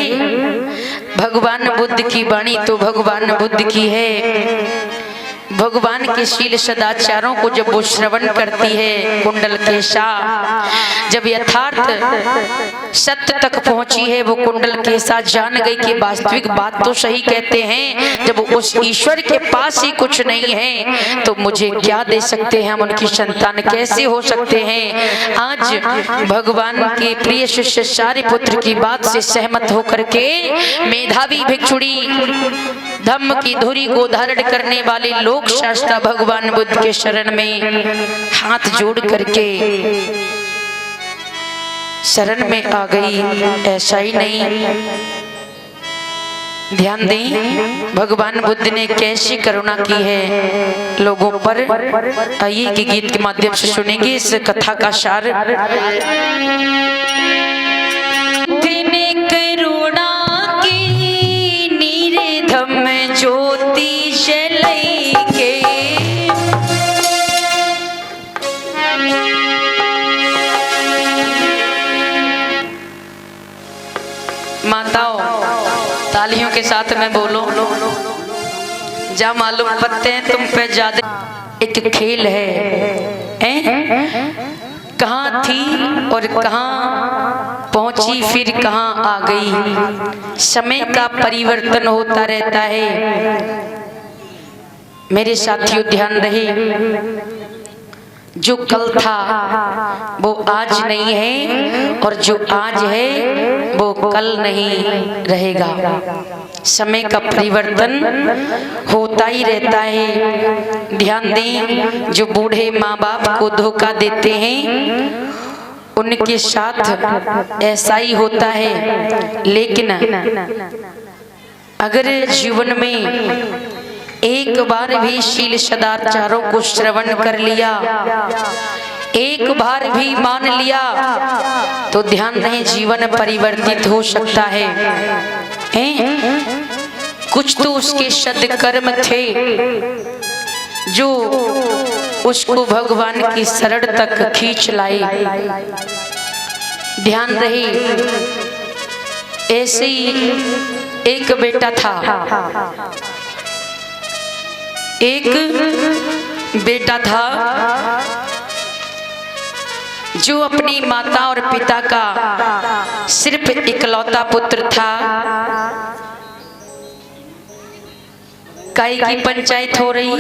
भगवान बुद्ध की वाणी तो भगवान बुद्ध की है। भगवान के शील सदाचारों को जब वो श्रवण करती है कुंडल केशा, जब यथार्थ सत्य तक पहुंची है, वो कुंडल केशा जान गई कि वास्तविक बात तो सही कहते हैं, जब उस ईश्वर के पास ही कुछ नहीं है तो मुझे क्या दे सकते हैं? हम उनकी संतान कैसे हो सकते हैं? आज भगवान के प्रिय शिष्य शारिपुत्र की बात से सहमत होकर के मेधावी भिक्षुड़ी, धम्म की धुरी को धारण करने वाले लोग शास्त्रा भगवान बुद्ध के शरण में हाथ जोड़ करके शरण में आ गई। ऐसा ही नहीं, ध्यान दें भगवान बुद्ध ने कैसी करुणा की है लोगों पर। आइए कि गीत के माध्यम से सुनेंगे इस कथा का सार। माताओं तालियों के साथ में बोलो। जा मालूम पत्ते हैं तुम पे ज्यादा। एक खेल है, कहाँ थी और कहाँ पहुंची फिर कहाँ आ गई। समय का परिवर्तन होता रहता है। मेरे साथियों ध्यान रहे, जो कल था वो आज नहीं है और जो आज है वो कल नहीं रहेगा। समय का परिवर्तन होता ही रहता है। ध्यान दें, जो बूढ़े माँ बाप को धोखा देते हैं उनके साथ ऐसा ही होता है। लेकिन अगर जीवन में एक बार भी शील सदाचारों को श्रवण कर लिया, एक बार भी मान लिया, तो ध्यान रहे जीवन परिवर्तित हो सकता है। कुछ तो उसके सद्कर्म थे जो उसको भगवान की शरण तक खींच लाए। ध्यान रहे, ऐसे ही एक बेटा था, एक बेटा था जो अपनी माता और पिता का सिर्फ इकलौता पुत्र था। काई की पंचायत हो रही।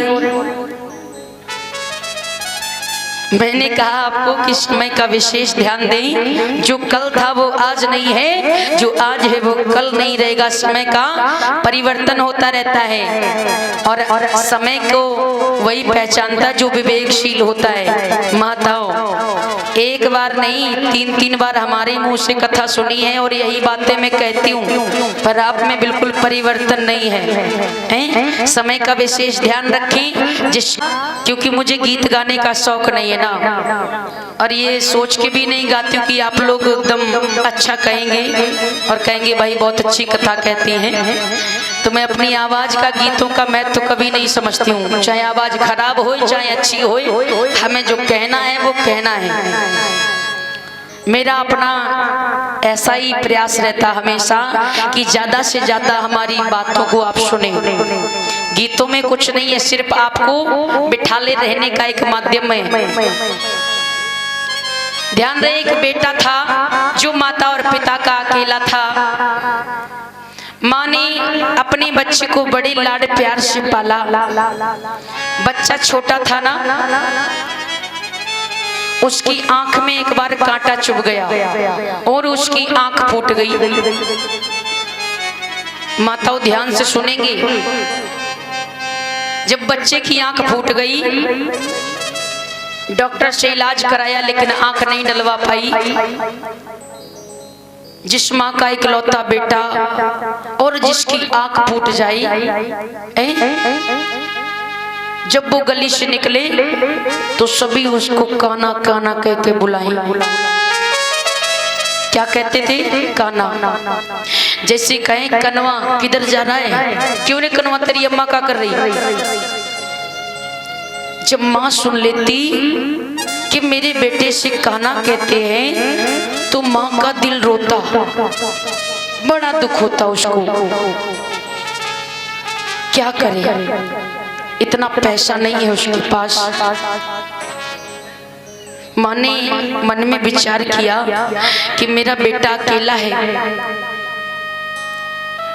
मैंने कहा आपको कि समय का विशेष ध्यान दें। जो कल था वो आज नहीं है, जो आज है वो कल नहीं रहेगा। समय का परिवर्तन होता रहता है और समय को वही पहचानता जो विवेकशील होता है। माताओं, एक बार नहीं 3-3 बार हमारे मुंह से कथा सुनी है और यही बातें मैं कहती हूँ, पर आप में बिल्कुल परिवर्तन नहीं है। समय का विशेष ध्यान रखें, क्योंकि मुझे गीत गाने का शौक नहीं है ना, और ये सोच के भी नहीं गाती हूँ कि आप लोग एकदम अच्छा कहेंगे और कहेंगे भाई बहुत अच्छी कथा कहती हैं। तो मैं अपनी आवाज का गीतों का महत्व तो कभी नहीं समझती हूँ, चाहे आवाज खराब हो चाहे अच्छी हो, हमें जो कहना है वो कहना है। मेरा अपना ऐसा ही प्रयास रहता हमेशा कि ज्यादा से ज्यादा हमारी बातों को आप सुने। गीतों में कुछ नहीं है, सिर्फ आपको बिठाले रहने का एक माध्यम है। ध्यान रहे, एक बेटा था जो माता और पिता का अकेला था। माँ ने अपने बच्चे को बड़े लाड प्यार से पाला। बच्चा छोटा था ना, उसकी आंख में एक बार कांटा चुभ गया और उसकी आंख फूट गई। माताओं ध्यान से सुनेंगे, जब बच्चे की आंख फूट गई, डॉक्टर से इलाज कराया लेकिन आंख नहीं डलवा पाई। जिस माँ का इकलौता बेटा और जिसकी आंख फूट जाए, जब वो गली से निकले तो सभी उसको काना काना कह के बुलाए। क्या कहते थे? काना। जैसे कहें कनवा किधर जा रहा है, क्यों रे कनवा तेरी अम्मा क्या कर रही है। जब माँ सुन लेती कि मेरे बेटे से काना कहते हैं तो माँ का दिल रोता, बड़ा दुख होता उसको। क्या करे, इतना पैसा नहीं है उसके पास। माँ ने मन में विचार किया कि मेरा बेटा अकेला है,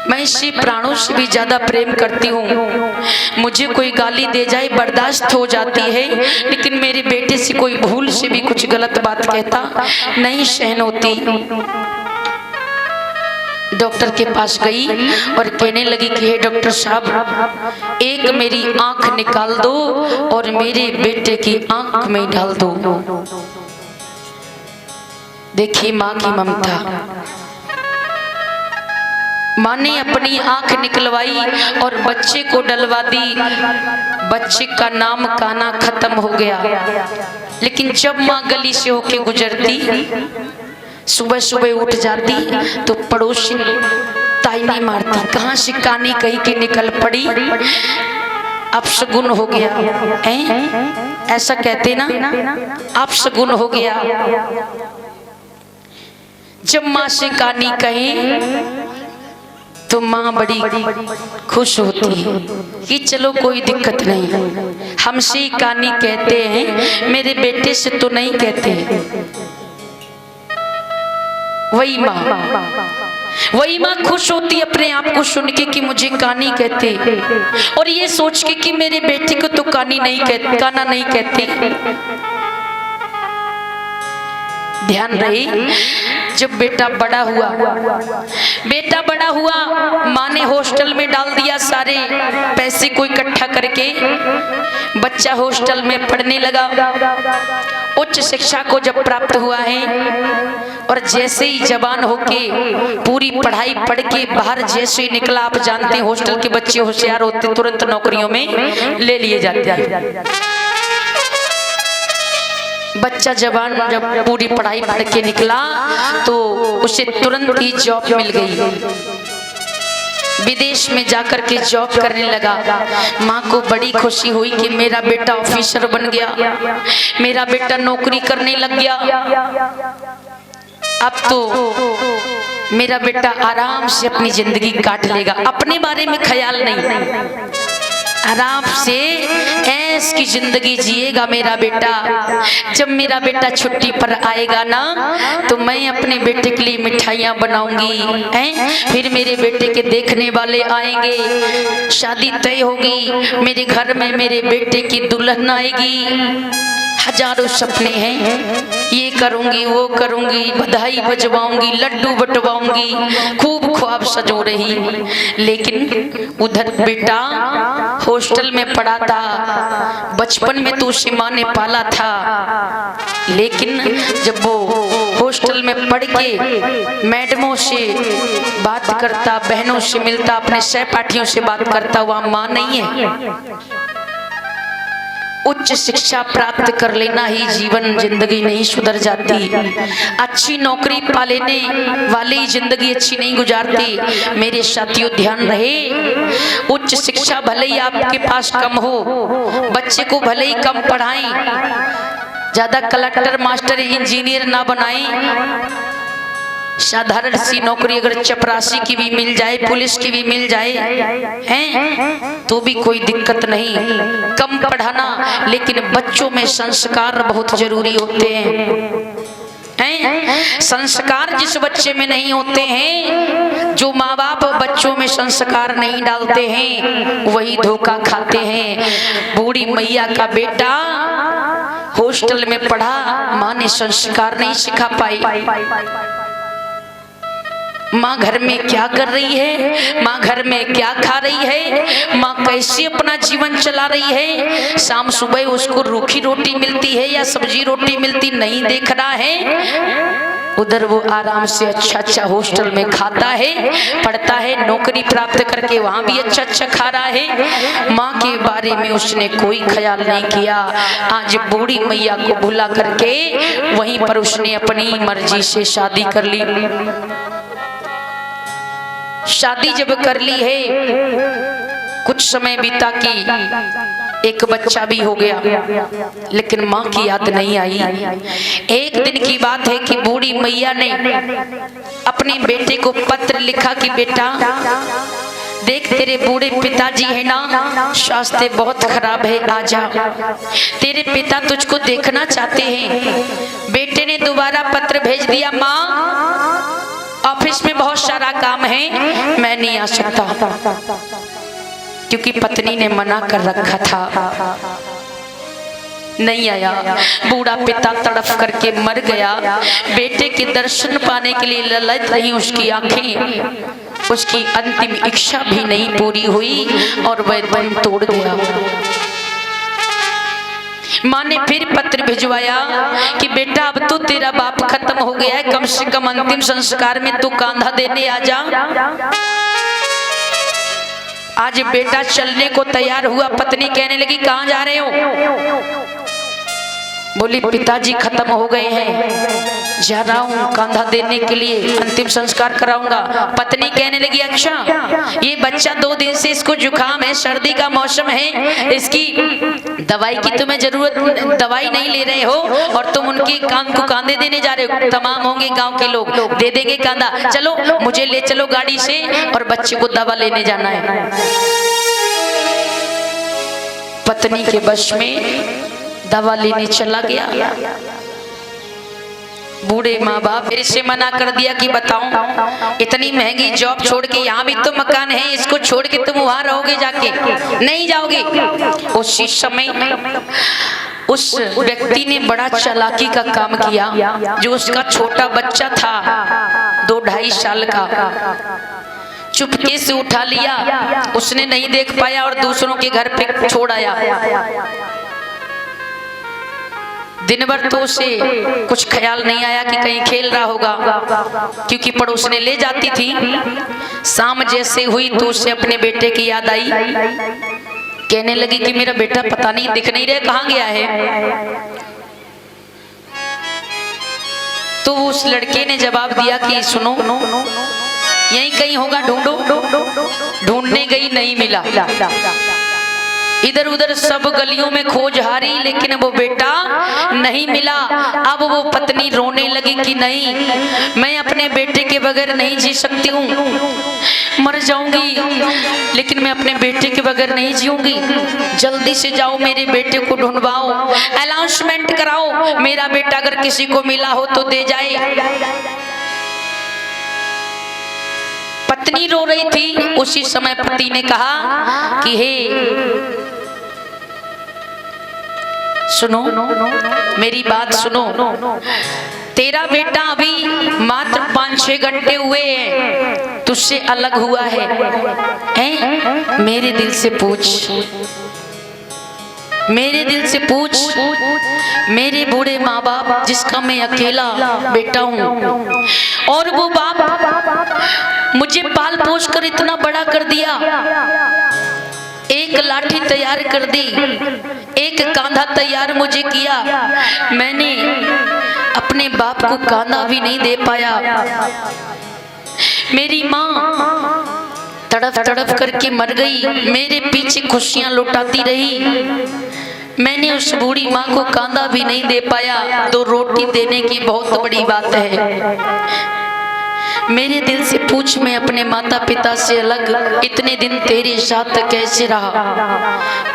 मैं इससे प्राणों से भी ज्यादा प्रेम करती हूँ। मुझे कोई गाली दे जाए बर्दाश्त हो जाती है, लेकिन मेरे बेटे से कोई भूल से भी कुछ गलत बात कहता नहीं सहन होती। डॉक्टर के पास गई और कहने लगी कि हे डॉक्टर साहब, एक मेरी आंख निकाल दो और मेरे बेटे की आंख में डाल दो। देखिए माँ की ममता। माँ ने अपनी आंख निकलवाई और बच्चे को डलवा दी। बच्चे का नाम काना खत्म हो गया। लेकिन जब माँ गली से होके गुजरती, सुबह सुबह उठ जाती तो पड़ोसी ताइनी मारती, कहाँ से कानी कहीं के निकल पड़ी, अब शगुन हो गया। ऐसा कहते ना, अब शगुन हो गया। जब माँ से कानी कहे तो माँ बड़ी खुश होती है कि चलो कोई दिक्कत नहीं, हमसे ही कहानी कहते हैं, मेरे बेटे से तो नहीं कहते। वही माँ खुश होती अपने आप को सुन के कि मुझे कहानी कहते, और ये सोच के कि मेरे बेटे को तो कहानी नहीं कहते, काना नहीं कहते। ध्यान रही, जब बेटा बड़ा हुआ, माँ ने हॉस्टल में डाल दिया, सारे पैसे को इकट्ठा करके बच्चा हॉस्टल में पढ़ने लगा। उच्च शिक्षा को जब प्राप्त हुआ है और जैसे ही जवान होके पूरी पढ़ाई पढ़ के बाहर जैसे ही निकला, आप जानते हैं हॉस्टल के बच्चे होशियार होते, तुरंत नौकरियों में ले लिए जाते हैं। बच्चा जवान जब पूरी पढ़ाई पढ़ के निकला तो उसे तुरंत ही जॉब मिल गई, विदेश में जाकर के जॉब करने लगा। माँ को बड़ी खुशी हुई कि मेरा बेटा ऑफिसर बन गया, मेरा बेटा नौकरी करने लग गया, अब तो मेरा बेटा आराम से अपनी जिंदगी काट लेगा। अपने बारे में ख्याल नहीं, आराम से ऐश की जिंदगी जिएगा मेरा बेटा। जब मेरा बेटा छुट्टी पर आएगा ना तो मैं अपने बेटे के लिए मिठाइयाँ बनाऊंगी, फिर मेरे बेटे के देखने वाले आएंगे, शादी तय होगी, मेरे घर में मेरे बेटे की दुल्हन आएगी। हजारों सपने हैं, ये करूंगी वो करूंगी, बधाई बजवाऊंगी, लड्डू बटवाऊंगी, खूब ख्वाब सजो रही। लेकिन उधर बेटा हॉस्टल में पढ़ा था, बचपन में तो उसे माँ ने पाला था, लेकिन जब वो हॉस्टल में पढ़ के मैडमों से बात करता, बहनों से मिलता, अपने सहपाठियों से बात करता, वह माँ नहीं है। उच्च शिक्षा प्राप्त कर लेना ही जीवन जिंदगी नहीं सुधर जाती, अच्छी नौकरी पा लेने वाले ही जिंदगी अच्छी नहीं गुजारती। मेरे साथियों ध्यान रहे, उच्च शिक्षा भले ही आपके पास कम हो, बच्चे को भले ही कम पढ़ाएं, ज्यादा कलेक्टर मास्टर इंजीनियर ना बनाएं, साधारण सी नौकरी अगर चपरासी की भी मिल जाए, पुलिस की भी मिल जाए हैं तो भी कोई दिक्कत नहीं, कम पढ़ाना, लेकिन बच्चों में संस्कार बहुत जरूरी होते हैं। संस्कार जिस बच्चे में नहीं होते हैं, जो माँ बाप बच्चों में संस्कार नहीं डालते हैं, वही धोखा खाते हैं। बूढ़ी मैया का बेटा हॉस्टल में पढ़ा, माँ ने संस्कार नहीं सिखा पाई। माँ घर में क्या कर रही है, माँ घर में क्या खा रही है, माँ कैसे अपना जीवन चला रही है, शाम सुबह उसको रूखी रोटी मिलती है या सब्जी रोटी मिलती नहीं देख रहा है। उधर वो आराम से अच्छा हॉस्टल में खाता है, पढ़ता है, नौकरी प्राप्त करके वहां भी अच्छा खा रहा है। माँ के बारे में उसने कोई ख्याल नहीं किया। आज बूढ़ी मैया को भुला करके वहीं पर उसने अपनी मर्जी से शादी कर ली। शादी जब कर ली है, कुछ समय बीता कि एक बच्चा भी हो गया, लेकिन माँ की याद नहीं आई। एक दिन की बात है कि बूढ़ी मैया ने अपने बेटे को पत्र लिखा कि बेटा देख, तेरे बूढ़े पिताजी है ना, स्वास्थ्य बहुत खराब है, आजा, तेरे पिता तुझको देखना चाहते हैं। बेटे ने दोबारा पत्र भेज दिया, माँ ऑफिस में बहुत सारा काम है, मैं नहीं आ सकता, क्योंकि पत्नी ने मना कर रखा था। नहीं आया, बूढ़ा पिता तड़प करके मर गया। बेटे के दर्शन पाने के लिए ललच रही उसकी आंखें, उसकी अंतिम इच्छा भी नहीं पूरी हुई और वह दम तोड़ गया। माँ ने फिर पत्र भिजवाया कि बेटा अब तो तेरा बाप खत्म हो गया है, कम से कम अंतिम संस्कार में तू कांधा देने आ जा। आज बेटा चलने को तैयार हुआ, पत्नी कहने लगी कहाँ जा रहे हो? बोली पिताजी खत्म हो गए हैं, जा रहा हूँ कंधा देने के लिए, अंतिम संस्कार कराऊंगा। पत्नी कहने लगी अच्छा ये बच्चा 2 दिन से इसको जुकाम है, सर्दी का मौसम है, इसकी दवाई की तुम्हें जरूरत, दवाई नहीं ले रहे हो और तुम उनके कान को कांधे देने जा रहे हो। तमाम होंगे गांव के लोग, दे देंगे कांधा, चलो मुझे ले चलो गाड़ी से और बच्चे को दवा लेने जाना है। पत्नी के वश में दवा लेने चला गया। बूढ़े माँ बाप फिर से मना कर दिया कि बताओ इतनी महंगी जॉब छोड़ के, यहाँ भी तो मकान है, इसको छोड़ के तुम वहां रहोगे जाके? नहीं जाओगे। उसी समय उस व्यक्ति ने बड़ा चालाकी का काम किया। जो उसका छोटा बच्चा था 2-2.5 साल का, चुपके से उठा लिया, उसने नहीं देख पाया और दूसरों के घर पे छोड़ आया। दिन भर तो उसे कुछ ख्याल नहीं आया कि कहीं खेल रहा होगा, क्योंकि पड़ोसने ले जाती थी। शाम जैसे हुई तो उसे अपने बेटे की याद आई। कहने लगी कि मेरा बेटा पता नहीं दिख नहीं रहा, कहाँ गया है? तो उस लड़के ने जवाब दिया कि सुनो यहीं कहीं होगा, ढूंढो। ढूंढने गई, नहीं मिला। इधर उधर सब गलियों में खोज हारी, लेकिन वो बेटा नहीं मिला। अब वो पत्नी रोने लगी कि नहीं, मैं अपने बेटे के बगैर नहीं जी सकती हूँ, मर जाऊंगी लेकिन मैं अपने बेटे के बगैर नहीं जीऊंगी। जल्दी से जाओ मेरे बेटे को ढूंढवाओ, अनाउंसमेंट कराओ, मेरा बेटा अगर किसी को मिला हो तो दे जाए। पत्नी रो रही थी। उसी समय पति ने कहा कि हे सुनो, मेरी बात सुनो, तेरा बेटा अभी मात्र 5-6 घंटे हुए हैं तुझसे अलग हुआ है, मेरे दिल से पूछ, मेरे दिल से पूछ, मेरे बूढ़े माँ बाप जिसका मैं अकेला बेटा हूँ, और वो बाप मुझे पाल पोस कर इतना बड़ा कर दिया, एक लाठी तैयार कर दी, एक कांधा तैयार मुझे किया, मैंने अपने बाप को कांधा भी नहीं दे पाया। मेरी माँ तड़प तड़प करके मर गई, मेरे पीछे खुशियां लुटाती रही, मैंने उस बूढ़ी माँ को कांधा भी नहीं दे पाया। तो रोटी देने की बहुत बड़ी बात है। मेरे दिल से पूछ, मैं अपने माता पिता से अलग इतने दिन तेरे साथ कैसे रहा?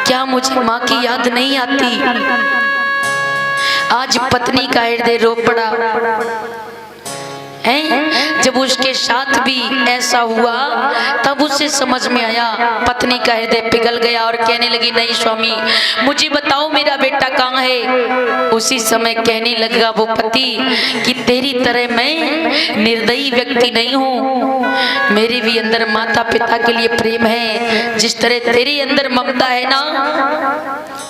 क्या मुझे माँ की याद नहीं आती? आज पत्नी का हृदय रो पड़ा है। जब उसके साथ भी ऐसा हुआ तब उसे समझ में आया, पत्नी का हृदय पिघल गया और कहने लगी नहीं स्वामी मुझे बताओ मेरा बेटा कहाँ है? उसी समय कहने लगा वो पति कि तेरी तरह मैं निर्दयी व्यक्ति नहीं हूँ, मेरे भी अंदर माता पिता के लिए प्रेम है। जिस तरह तेरे अंदर ममता है ना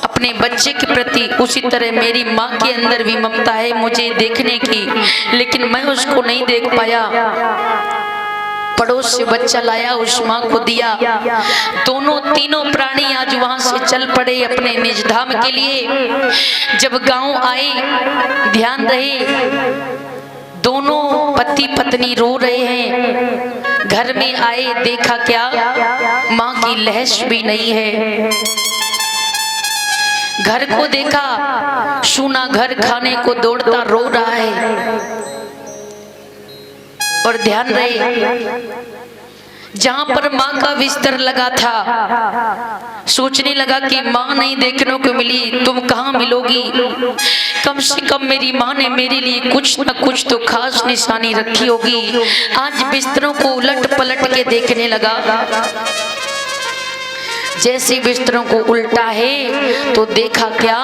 अपने बच्चे के प्रति, उसी तरह मेरी माँ के अंदर भी ममता है मुझे देखने की, लेकिन मैं उसको नहीं देख पाया। पड़ोस से बच्चा लाया, उस माँ को दिया। दोनों तीनों प्राणी आज वहां से चल पड़े अपने निज धाम के लिए। जब गांव आए, ध्यान रहे दोनों पति पत्नी रो रहे हैं। घर में आए, देखा क्या माँ की लहश भी नहीं है। घर को देखा, सूना घर खाने को दौड़ता रो रहा है। और ध्यान रहे जहां पर माँ का बिस्तर लगा था, सोचने लगा कि माँ नहीं देखने को मिली, तुम कहाँ मिलोगी? कम से कम मेरी माँ ने मेरे लिए कुछ न कुछ तो खास निशानी रखी होगी। आज बिस्तरों को उलट पलट के देखने लगा। जैसे बिस्तरों को उल्टा है तो देखा क्या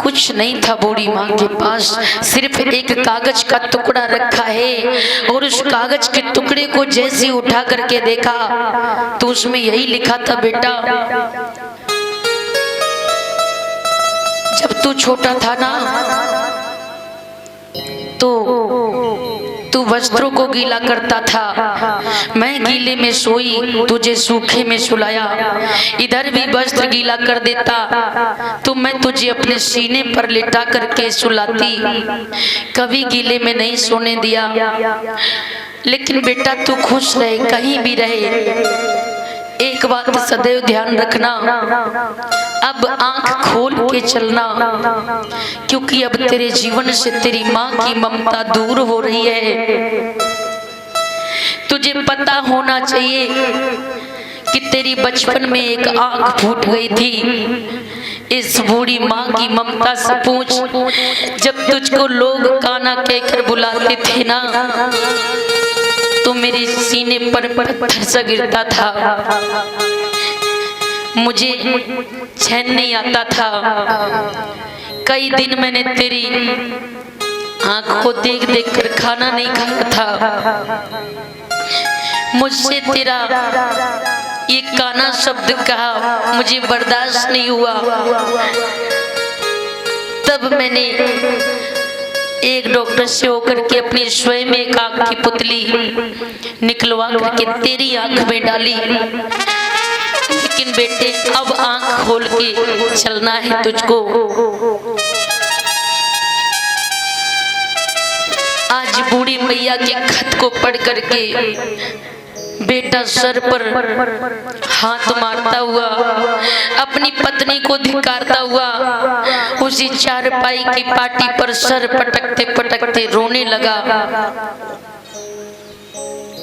कुछ नहीं था बूढ़ी माँ के पास, सिर्फ एक कागज का टुकड़ा रखा है। और उस कागज के टुकड़े को जैसे उठा करके देखा तो उसमें यही लिखा था, बेटा जब तू छोटा था ना तो तू वस्त्रों को गीला करता था, मैं गीले में सोई तुझे सूखे में सुलाया। इधर भी वस्त्र गीला कर देता तो मैं तुझे अपने सीने पर लिटा करके सुलाती, कभी गीले में नहीं सोने दिया। लेकिन बेटा तू खुश रहे, कहीं भी रहे, एक बात सदैव ध्यान रखना, अब आंख खोल के चलना, क्योंकि अब तेरे जीवन से तेरी माँ की ममता दूर हो रही है। तुझे पता होना चाहिए कि तेरी बचपन में एक आंख फूट गई थी। इस बूढ़ी माँ की ममता से पूछ, जब तुझको लोग काना कहकर बुलाते थे ना, तो मेरे सीने पर पत्थर सा गिरता था, मुझे चैन नहीं आता था। कई दिन मैंने तेरी आंख को देख देख कर खाना नहीं खाया था। मुझसे तेरा ये काना शब्द कहा मुझे बर्दाश्त नहीं हुआ। तब मैंने एक डॉक्टर से होकर के अपनी स्वयं एक आंख की पुतली निकलवा करके तेरी आंख में डाली। लेकिन बेटे अब आंख खोल के चलना है तुझको। आज बूढ़ी मैया के खत को पढ़ करके बेटा सर पर हाथ मारता हुआ, अपनी पत्नी को धिक्कारता हुआ, उसी चारपाई की पाटी पर सर पटकते पटकते रोने लगा।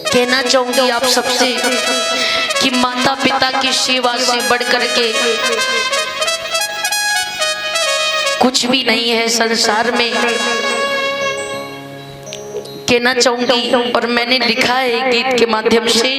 कहना चाहूंगी आप सबसे कि माता पिता की सेवा से बढ़कर के कुछ भी नहीं है संसार में। कहना चाहूंगी और मैंने लिखा है गीत के माध्यम से,